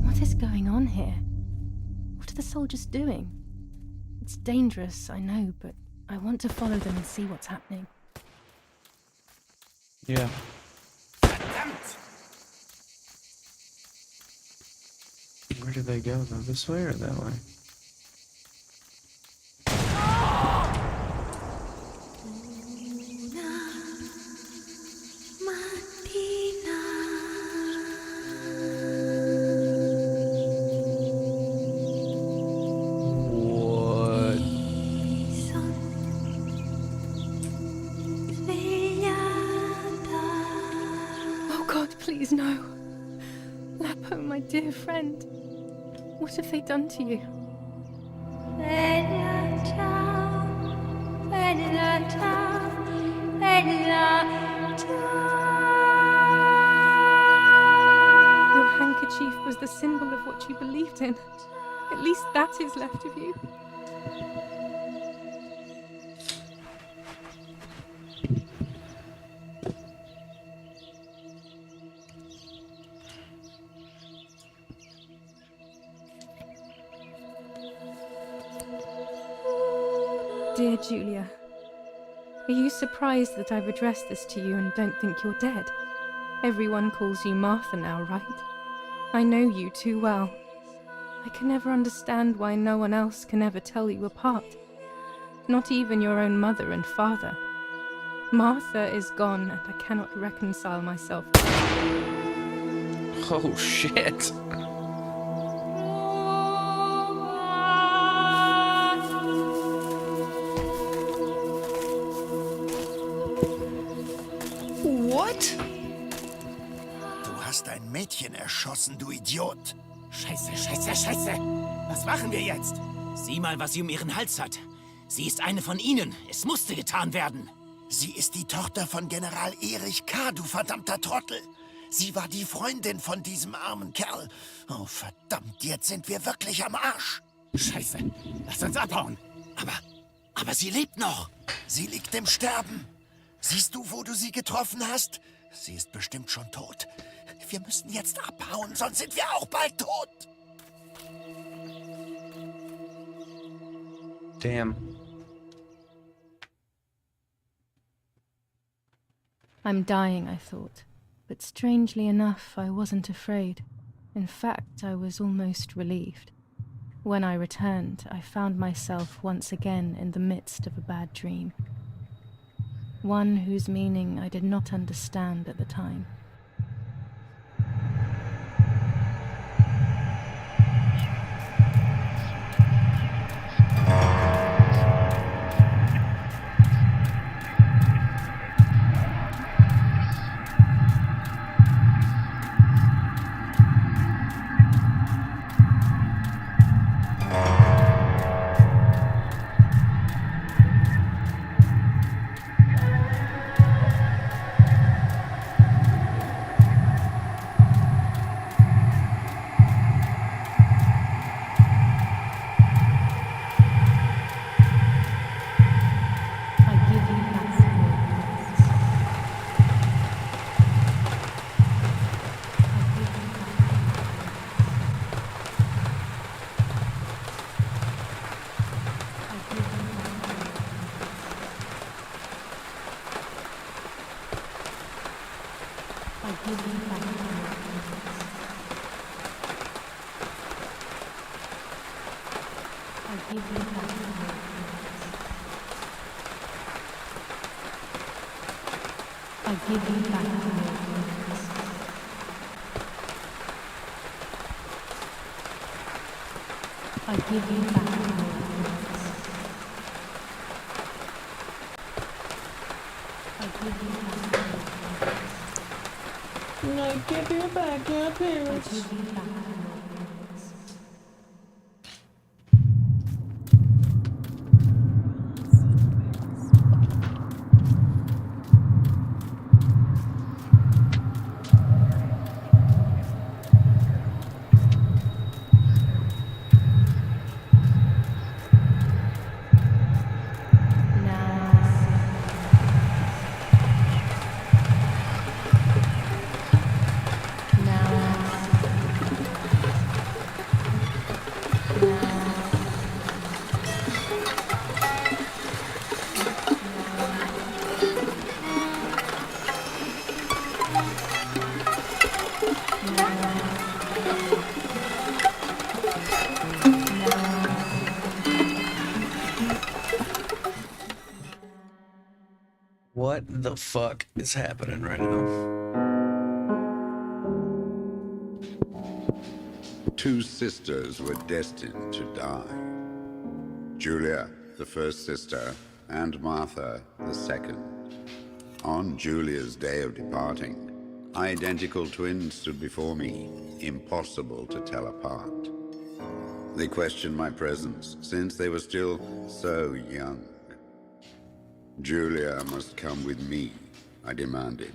What is going on here? What are the soldiers doing? It's dangerous, I know, but I want to follow them and see what's happening. Yeah. Where did they go though? This way or that way? What? Oh God, please no. Lapo, my dear friend. What have they done to you? Your handkerchief was the symbol of what you believed in. At least that is left of you. dear Julia. Are you surprised that I've addressed this to you and don't think you're dead? Everyone calls you Martha now, right? I know you too well. I can never understand why no one else can ever tell you apart. Not even your own mother and father. Martha is gone, and I cannot reconcile myself. Oh shit. What? Du hast ein Mädchen erschossen, du Idiot. Scheiße, scheiße, scheiße. Was machen wir jetzt? Sieh mal, was sie um ihren Hals hat. Sie ist eine von ihnen. Es musste getan werden. Sie ist die Tochter von General Erich K., du verdammter Trottel. Sie war die Freundin von diesem armen Kerl. Oh, verdammt, jetzt sind wir wirklich am Arsch. Scheiße, lass uns abhauen. Aber sie lebt noch. Sie liegt im Sterben. Siehst du, wo du sie getroffen hast? Sie ist bestimmt schon tot. Wir müssen jetzt abhauen, sonst sind wir auch bald tot. Damn. I'm dying, I thought. But strangely enough, I wasn't afraid. In fact, I was almost relieved. When I returned, I found myself once again in the midst of a bad dream. One whose meaning I did not understand at the time. What the fuck is happening right now? Two sisters were destined to die. Julia, the first sister, and Martha, the second. On Julia's day of departing, identical twins stood before me, impossible to tell apart. They questioned my presence, since they were still so young. Julia must come with me, I demanded.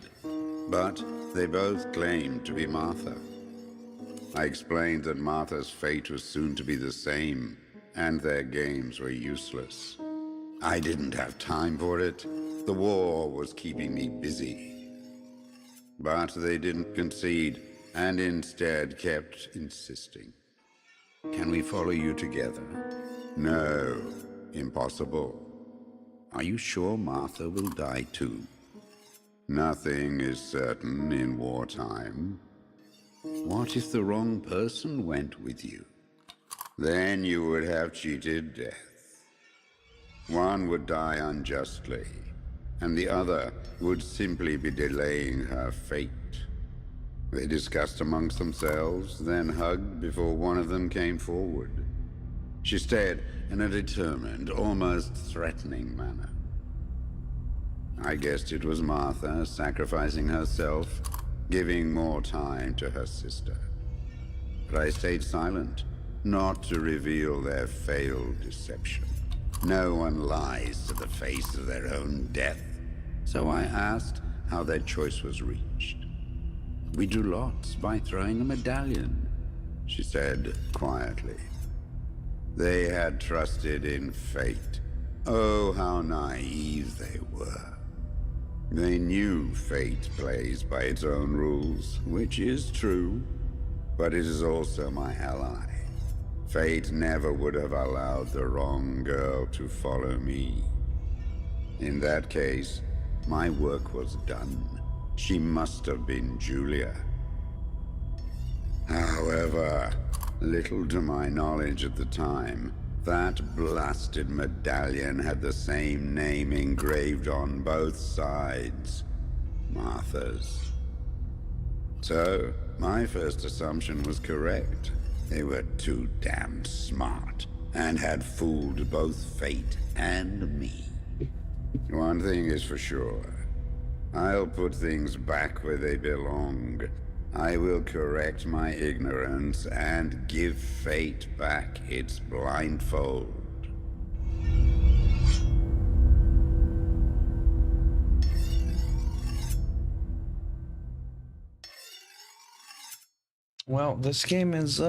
But they both claimed to be Martha. I explained that Martha's fate was soon to be the same, and their games were useless. I didn't have time for it. The war was keeping me busy. But they didn't concede, and instead kept insisting. Can we follow you together? No, impossible. Are you sure Martha will die too? Nothing is certain in wartime. What if the wrong person went with you? Then you would have cheated death. One would die unjustly, and the other would simply be delaying her fate. They discussed amongst themselves, then hugged before one of them came forward. She stared in a determined, almost threatening manner. I guessed it was Martha sacrificing herself, giving more time to her sister. But I stayed silent, not to reveal their failed deception. No one lies to the face of their own death, so I asked how their choice was reached. We drew lots by throwing a medallion, she said quietly. They had trusted in fate. Oh, how naive they were. They knew fate plays by its own rules, which is true, but it is also my ally. Fate never would have allowed the wrong girl to follow me. In that case, my work was done. She must have been Julia. However, little to my knowledge at the time, that blasted medallion had the same name engraved on both sides. Martha's. So, my first assumption was correct. They were too damn smart, and had fooled both fate and me. One thing is for sure. I'll put things back where they belong. I will correct my ignorance and give fate back its blindfold. Well, this game is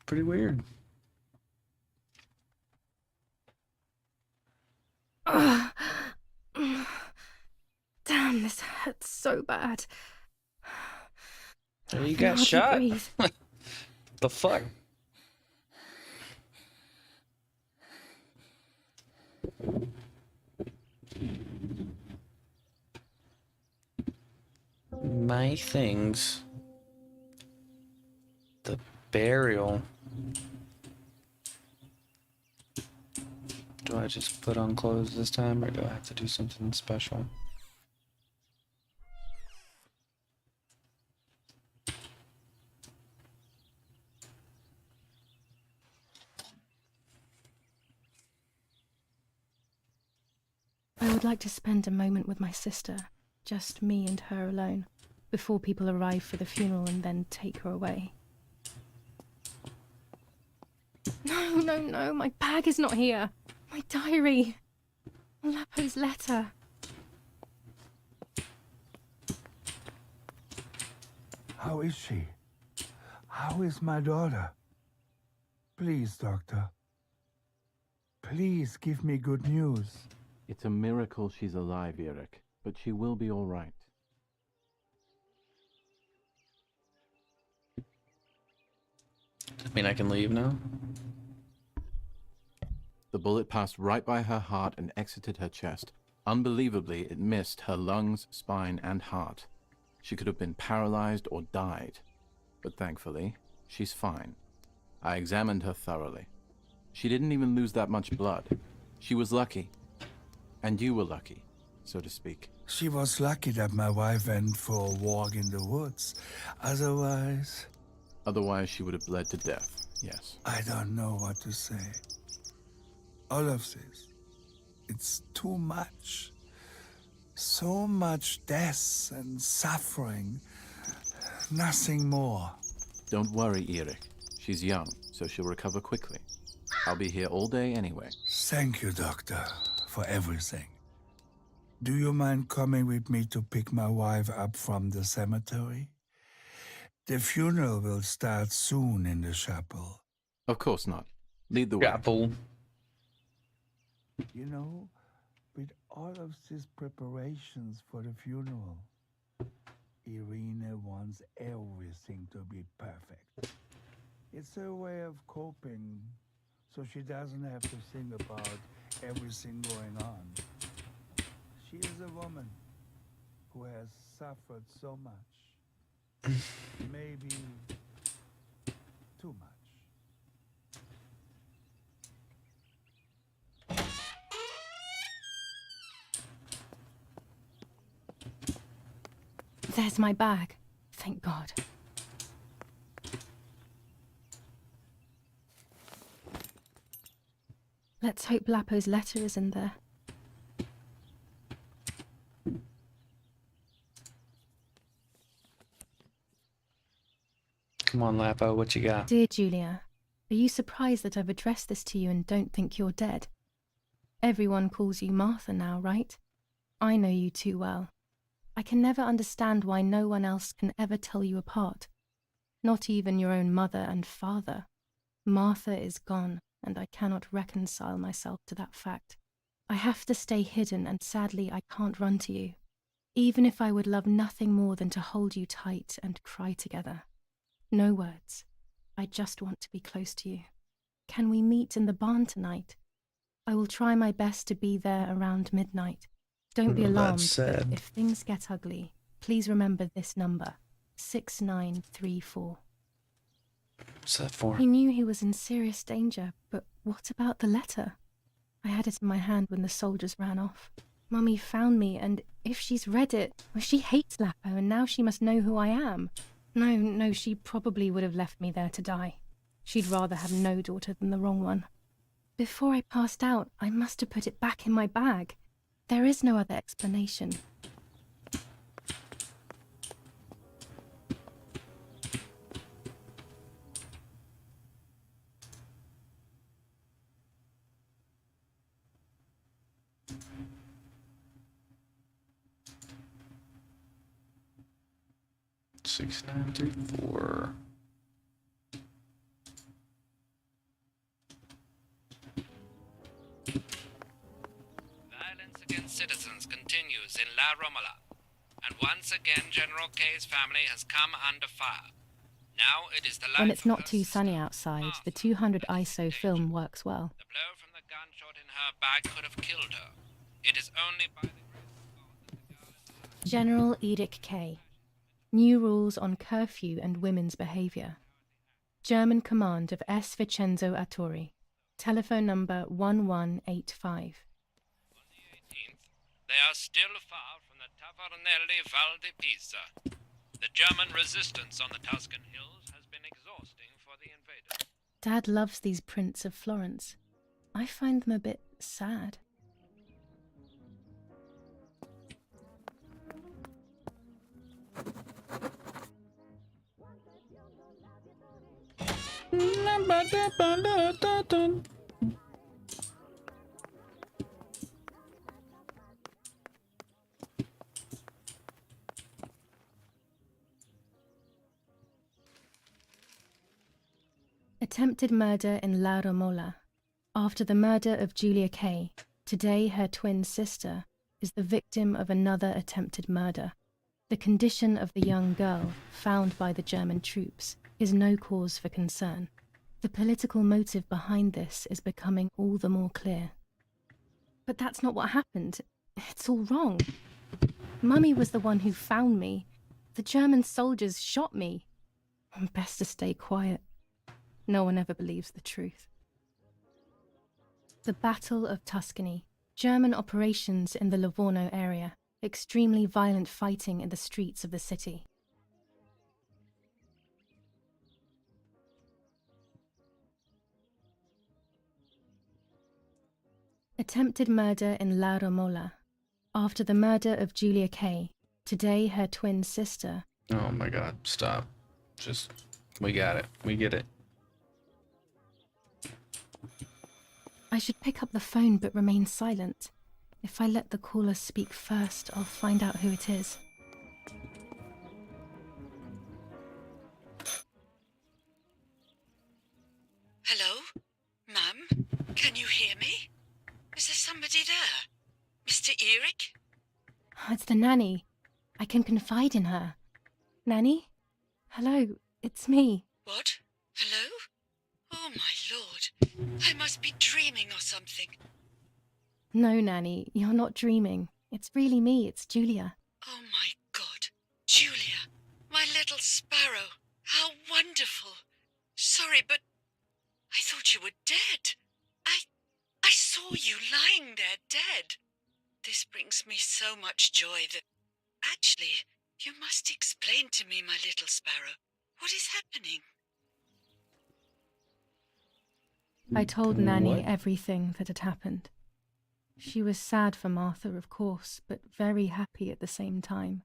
pretty weird. Damn, this hurts so bad. You I can got hardly shot? breathe. The fuck? My things. The burial. Do I just put on clothes this time, or do I have to do something special? I would like to spend a moment with my sister, just me and her alone, before people arrive for the funeral and then take her away. No, no, no, my bag is not here. My diary. Lapo's letter. How is she? How is my daughter? Please, doctor. Please give me good news. It's a miracle she's alive, Eric, but she will be all right. I mean, I can leave now? The bullet passed right by her heart and exited her chest. Unbelievably, it missed her lungs, spine, and heart. She could have been paralyzed or died. But thankfully, she's fine. I examined her thoroughly. She didn't even lose that much blood. She was lucky. And you were lucky, so to speak. She was lucky that my wife went for a walk in the woods. Otherwise... Otherwise, she would have bled to death, yes. I don't know what to say. All of this. It's too much. So much death and suffering. Nothing more. Don't worry, Eric. She's young, so she'll recover quickly. I'll be here all day anyway. Thank you, Doctor, for everything. Do you mind coming with me to pick my wife up from the cemetery? The funeral will start soon in the chapel. Of course not. Lead the way. Chapel. You know, with all of these preparations for the funeral, Irina wants everything to be perfect. It's her way of coping, so she doesn't have to think about everything going on. She is a woman who has suffered so much. Maybe too much. There's my bag. Thank God. Let's hope Lapo's letter is in there. Come on, Lapo, what you got? Dear Julia, are you surprised that I've addressed this to you and don't think you're dead? Everyone calls you Martha now, right? I know you too well. I can never understand why no one else can ever tell you apart. Not even your own mother and father. Martha is gone, and I cannot reconcile myself to that fact. I have to stay hidden, and sadly I can't run to you. Even if I would love nothing more than to hold you tight and cry together. No words. I just want to be close to you. Can we meet in the barn tonight? I will try my best to be there around midnight. Don't be alarmed, but if things get ugly, please remember this number, 6934. What's that for? He knew he was in serious danger, but what about the letter? I had it in my hand when the soldiers ran off. Mummy found me, and if she's read it, well, she hates Lapo, and now she must know who I am. No, she probably would have left me there to die. She'd rather have no daughter than the wrong one. Before I passed out, I must have put it back in my bag. There is no other explanation. Six, 9, 3, 4. Violence against citizens continues in La Romola, and once again General K's family has come under fire. Now it is the life When it's not of her too sister, sunny outside, Martha, the 200 that is ISO in film danger. works well. The blow from the gunshot in her back could have killed her. It is only by the General Edict K. New rules on curfew and women's behavior. German command of S. Vincenzo Attori. Telephone number 1185. On the 18th, they are still far from the Tavernelli Val di Pisa. The German resistance on the Tuscan hills has been exhausting for the invaders. Dad loves these prints of Florence. I find them a bit sad. Attempted murder in La Romola. After the murder of Julia K., today her twin sister is the victim of another attempted murder. The condition of the young girl, found by the German troops, is no cause for concern. The political motive behind this is becoming all the more clear. But that's not what happened. It's all wrong. Mummy was the one who found me. The German soldiers shot me. Best to stay quiet. No one ever believes the truth. The Battle of Tuscany. German operations in the Livorno area. Extremely violent fighting in the streets of the city. Attempted murder in La Romola. After the murder of Julia K., today her twin sister... Oh my god, stop. We got it. We get it. I should pick up the phone but remain silent. If I let the caller speak first, I'll find out who it is. Hello? Mum? Can you hear me? Is there somebody there? Mr. Eric? It's the nanny. I can confide in her. Nanny? Hello, it's me. What? Hello? Oh, my lord. I must be dreaming or something. No, Nanny, you're not dreaming. It's really me, it's Julia. Oh my God. Julia, my little sparrow. How wonderful. Sorry, but I thought you were dead. I saw you lying there dead. This brings me so much joy that... Actually, you must explain to me, my little sparrow. What is happening? I told Nanny What? everything that had happened. She was sad for Martha, of course, but very happy at the same time.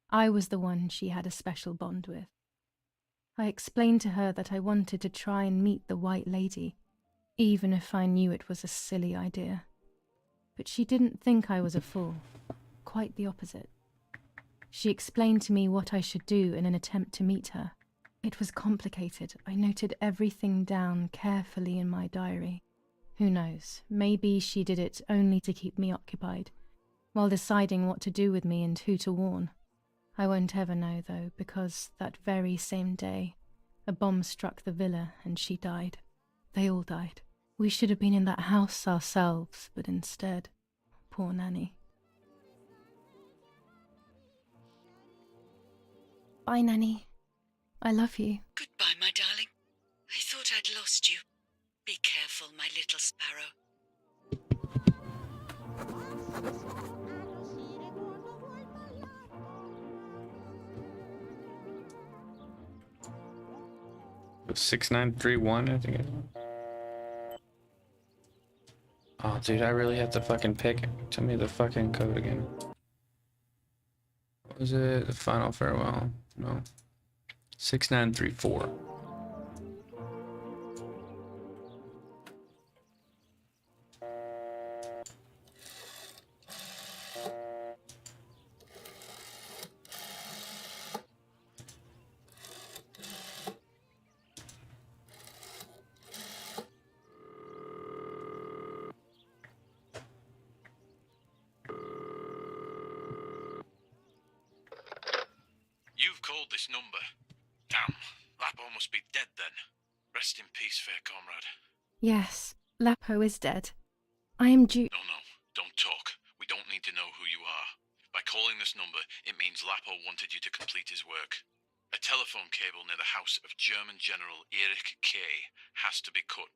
I was the one she had a special bond with. I explained to her that I wanted to try and meet the White Lady, even if I knew it was a silly idea. But she didn't think I was a fool. Quite the opposite. She explained to me what I should do in an attempt to meet her. It was complicated. I noted everything down carefully in my diary. Who knows, maybe she did it only to keep me occupied, while deciding what to do with me and who to warn. I won't ever know, though, because that very same day, a bomb struck the villa and she died. They all died. We should have been in that house ourselves, but instead, poor Nanny. Bye, Nanny. I love you. Goodbye, my darling. I thought I'd lost you. Be careful, my little sparrow. It was 6931, I think it was. Oh, dude, I really have to fucking pick it. Tell me the fucking code again. What was it? The final farewell? No. 6934. You've called this number. Damn, Lapo must be dead then. Rest in peace, fair comrade. Yes, Lapo is dead. I am No, don't talk. We don't need to know who you are. By calling this number, it means Lapo wanted you to complete his work. A telephone cable near the house of German General Erich K. has to be cut.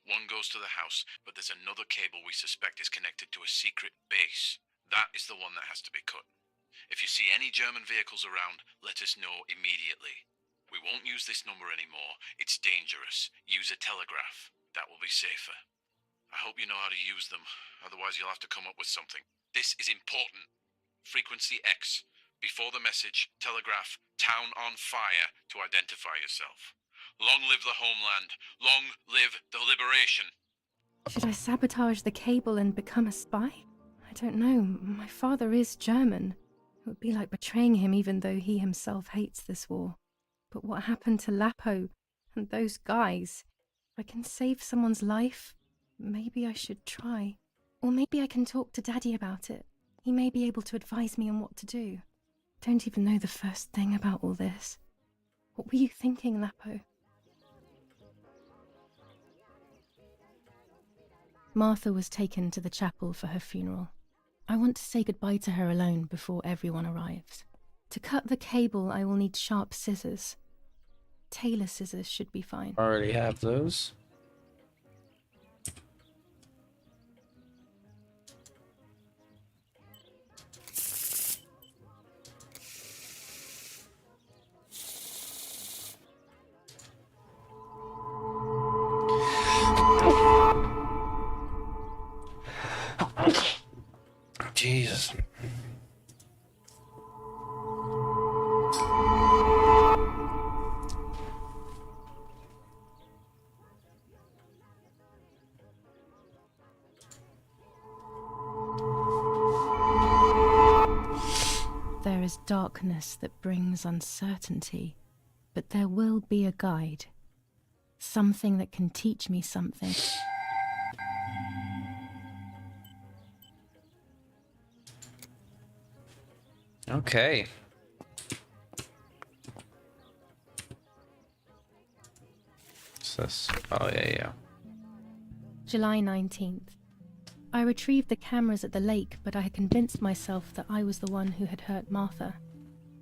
One goes to the house, but there's another cable we suspect is connected to a secret base. That is the one that has to be cut. If you see any German vehicles around, let us know immediately. We won't use this number anymore. It's dangerous. Use a telegraph. That will be safer. I hope you know how to use them. Otherwise, you'll have to come up with something. This is important. Frequency X. Before the message, telegraph "Town on fire" to identify yourself. Long live the homeland. Long live the liberation. Should I sabotage the cable and become a spy? I don't know. My father is German. It would be like betraying him even though he himself hates this war. But what happened to Lapo and those guys? If I can save someone's life, maybe I should try. Or maybe I can talk to Daddy about it. He may be able to advise me on what to do. Don't even know the first thing about all this. What were you thinking, Lapo? Martha was taken to the chapel for her funeral. I want to say goodbye to her alone before everyone arrives. To cut the cable, I will need sharp scissors. Tailor scissors should be fine. Already have those. Jesus. There is darkness that brings uncertainty, but there will be a guide. Something that can teach me something. Okay. this? Oh, yeah. July 19th. I retrieved the cameras at the lake, but I had convinced myself that I was the one who had hurt Martha.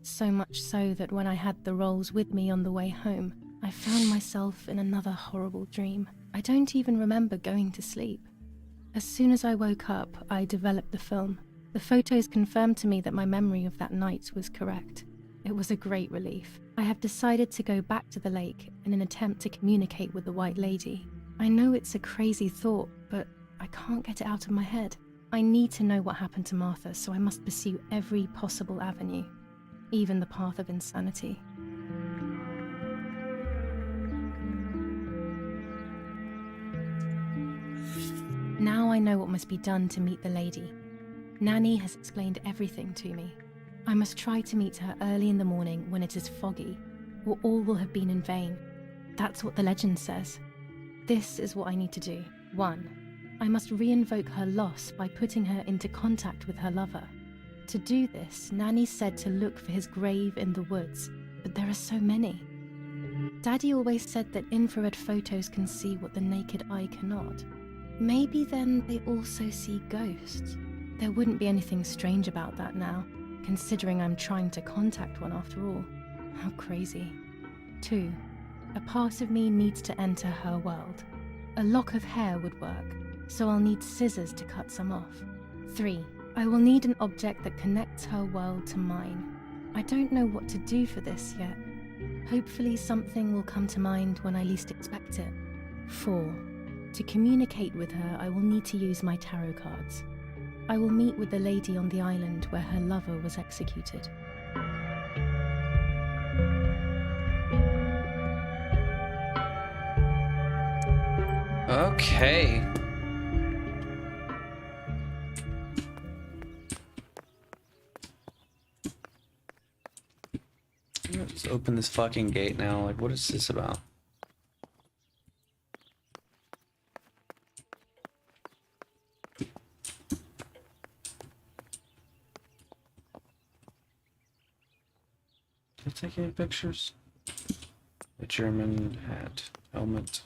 So much so that when I had the rolls with me on the way home, I found myself in another horrible dream. I don't even remember going to sleep. As soon as I woke up, I developed the film. The photos confirmed to me that my memory of that night was correct. It was a great relief. I have decided to go back to the lake in an attempt to communicate with the White Lady. I know it's a crazy thought, but I can't get it out of my head. I need to know what happened to Martha, so I must pursue every possible avenue, even the path of insanity. Now I know what must be done to meet the lady. Nanny has explained everything to me. I must try to meet her early in the morning when it is foggy, or all will have been in vain. That's what the legend says. This is what I need to do. 1. I must re-invoke her loss by putting her into contact with her lover. To do this, Nanny said to look for his grave in the woods, but there are so many. Daddy always said that infrared photos can see what the naked eye cannot. Maybe then they also see ghosts. There wouldn't be anything strange about that now, considering I'm trying to contact one after all. How crazy. 2. A part of me needs to enter her world. A lock of hair would work, so I'll need scissors to cut some off. 3. I will need an object that connects her world to mine. I don't know what to do for this yet. Hopefully something will come to mind when I least expect it. 4. To communicate with her, I will need to use my tarot cards. I will meet with the lady on the island where her lover was executed. Okay. Let's open this fucking gate now. Like, what is this about? Did I take any pictures? The German hat, helmet.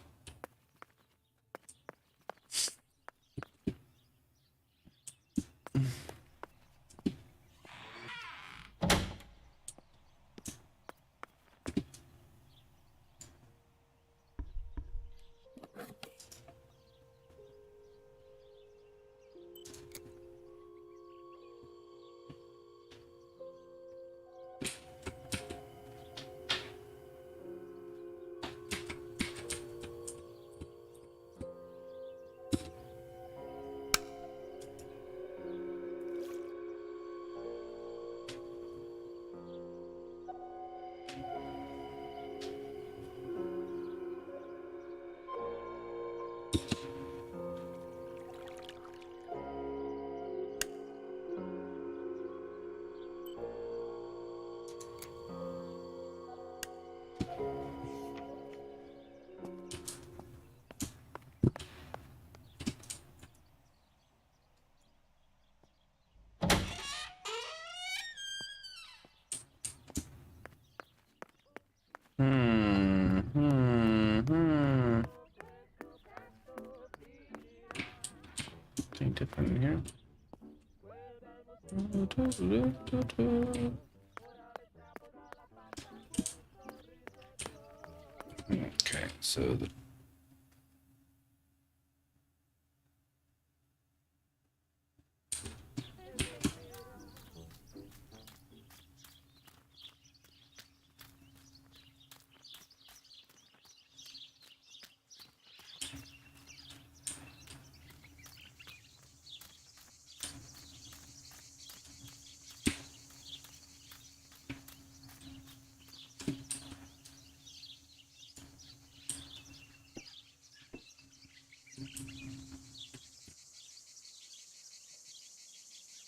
Anything different in here? Okay, so the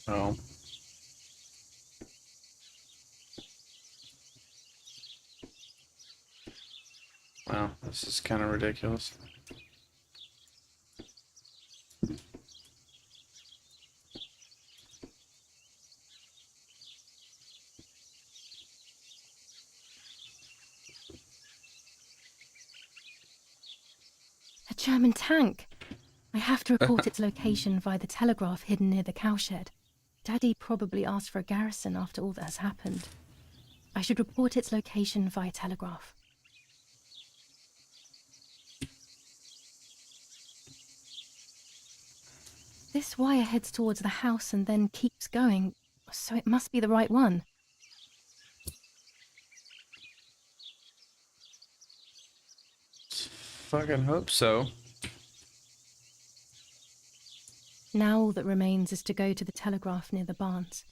oh. Wow, this is kind of ridiculous. German tank. I have to report its location via the telegraph hidden near the cowshed. Daddy probably asked for a garrison after all that has happened. I should report its location via telegraph. This wire heads towards the house and then keeps going, so it must be the right one. Fucking hope so. Now all that remains is to go to the telegraph near the barns.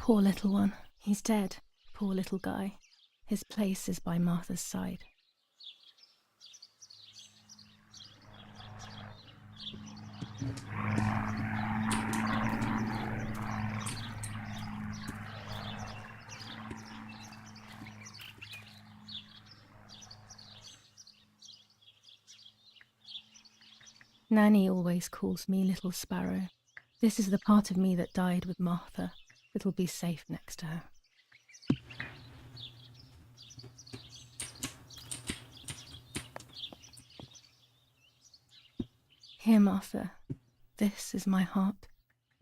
Poor little one. He's dead. Poor little guy. His place is by Martha's side. Nanny always calls me Little Sparrow. This is the part of me that died with Martha. It'll be safe next to her. Here, Martha. This is my heart.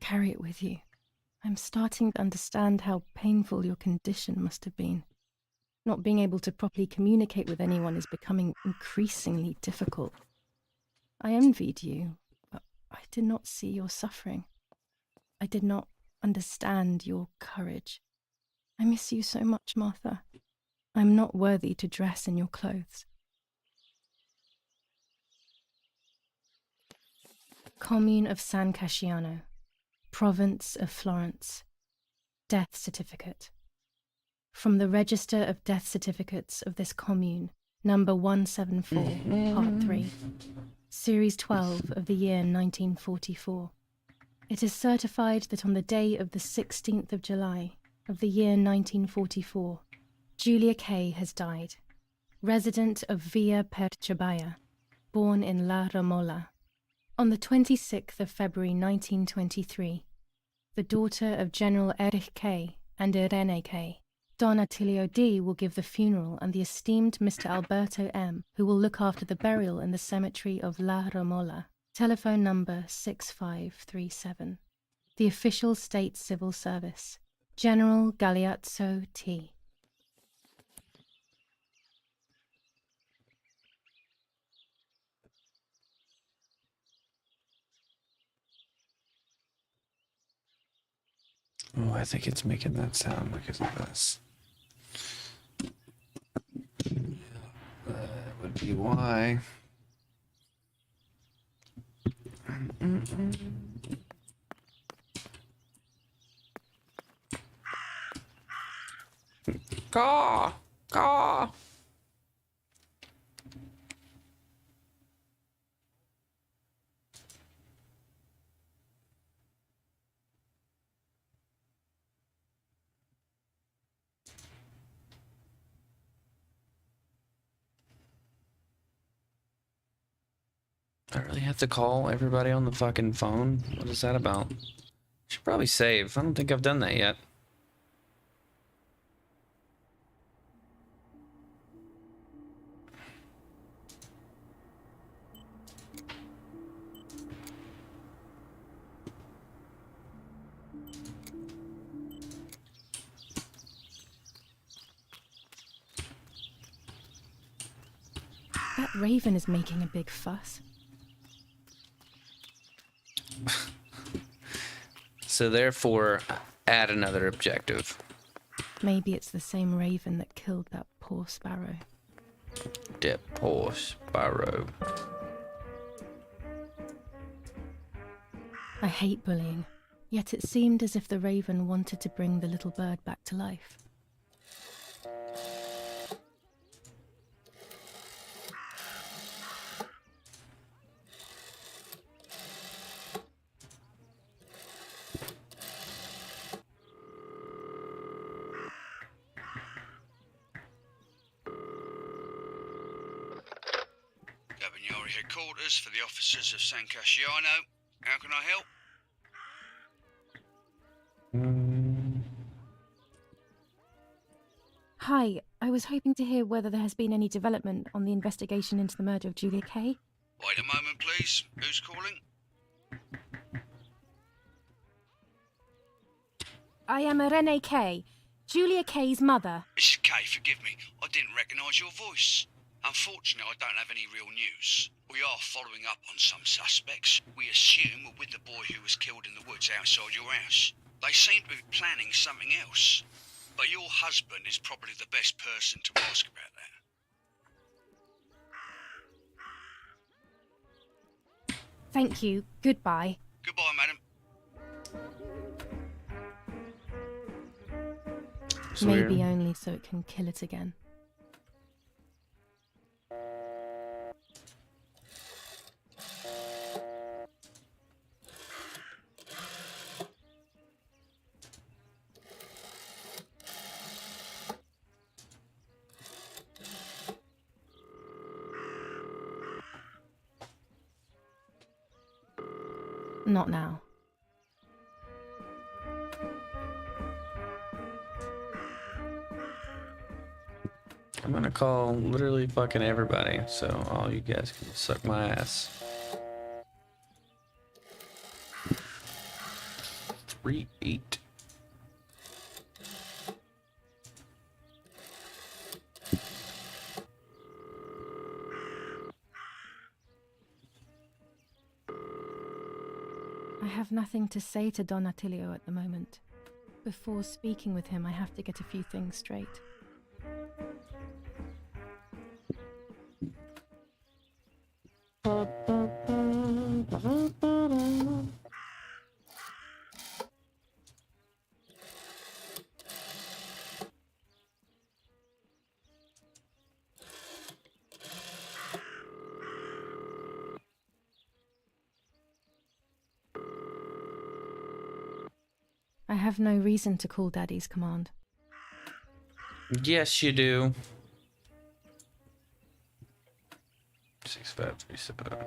Carry it with you. I'm starting to understand how painful your condition must have been. Not being able to properly communicate with anyone is becoming increasingly difficult. I envied you, but I did not see your suffering. I did not understand your courage. I miss you so much, Martha. I'm not worthy to dress in your clothes. Commune of San Casciano, Province of Florence. Death certificate. From the Register of Death Certificates of this commune, number 174, part 3, series 12 of the year 1944. It is certified that on the day of the 16th of July of the year 1944, Julia Kay has died, resident of Villa Perchabaya, born in La Romola. On the 26th of February 1923, the daughter of General Erich Kay and Irene Kay, Don Attilio D. will give the funeral, and the esteemed Mr. Alberto M., who will look after the burial in the cemetery of La Romola. Telephone number 6537. The official state civil service. General Galeazzo T. Oh, I think it's making that sound because of this. That would be why. Caw! Caw! I really have to call everybody on the fucking phone? What is that about? Should probably save. I don't think I've done that yet. That raven is making a big fuss. So therefore, add another objective. Maybe it's the same raven that killed that poor sparrow. That poor sparrow. I hate bullying, yet it seemed as if the raven wanted to bring the little bird back to life. Cabignari headquarters for the officers of San Casciano. How can I help? Hi, I was hoping to hear whether there has been any development on the investigation into the murder of Julia Kay. Wait a moment, please. Who's calling? I am Irene Kay, Julia Kay's mother. Mrs. Kay, forgive me. I didn't recognise your voice. Unfortunately, I don't have any real news. We are following up on some suspects. We assume we're with the boy who was killed in the woods outside your house. They seem to be planning something else. But your husband is probably the best person to ask about that. Thank you. Goodbye. Goodbye, madam. Maybe only so it can kill it again. Not now. I'm gonna call literally fucking everybody, so all you guys can suck my ass. 3-8. I have nothing to say to Don Attilio at the moment. Before speaking with him, I have to get a few things straight. I have no reason to call Daddy's command. Yes, you do. 6537.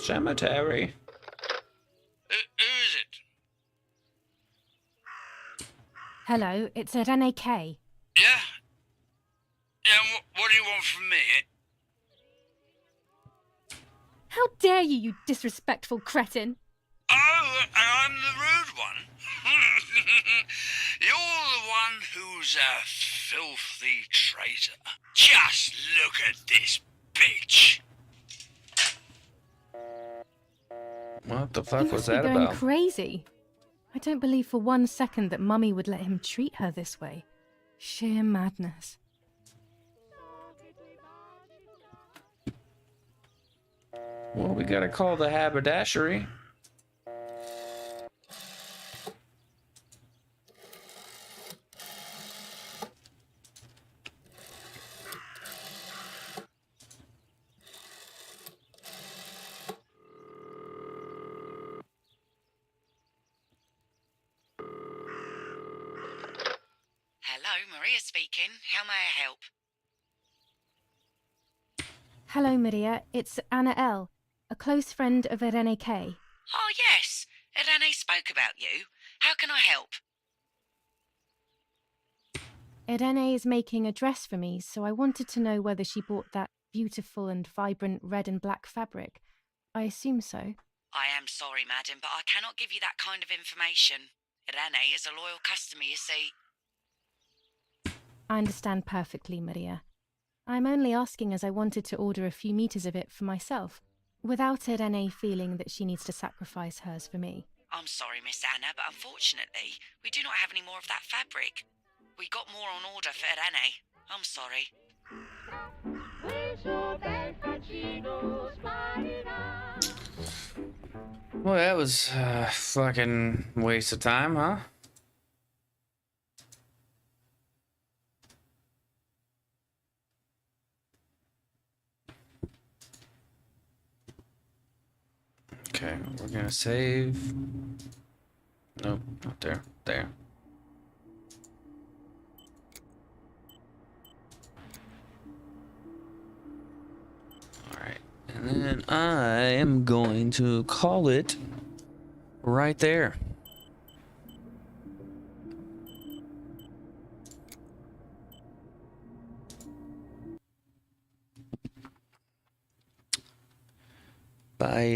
Cemetery. Who is it? Hello, it's Irene Kay. Yeah? Yeah, what do you want from me? How dare you, you disrespectful cretin! Oh, and I'm the rude one? You're the one who's a filthy traitor. Just look at this bitch. What the fuck He was must be that going about? crazy. I don't believe for one second that Mummy would let him treat her this way. Sheer madness. Well, we gotta call the haberdashery. Hello, Maria speaking. How may I help? Hello, Maria. It's Anna L., a close friend of Irene Kay. Oh, yes. Irene spoke about you. How can I help? Irene is making a dress for me, so I wanted to know whether she bought that beautiful and vibrant red and black fabric. I assume so. I am sorry, madam, but I cannot give you that kind of information. Irene is a loyal customer, you see. I understand perfectly, Maria. I'm only asking as I wanted to order a few meters of it for myself, without Irene feeling that she needs to sacrifice hers for me. I'm sorry, Miss Anna, but unfortunately, we do not have any more of that fabric. We got more on order for Irene. I'm sorry. Well, that was a fucking waste of time, huh? Okay, we're gonna save. Nope, not there. There. Alright, and then I am going to call it right there. Bye.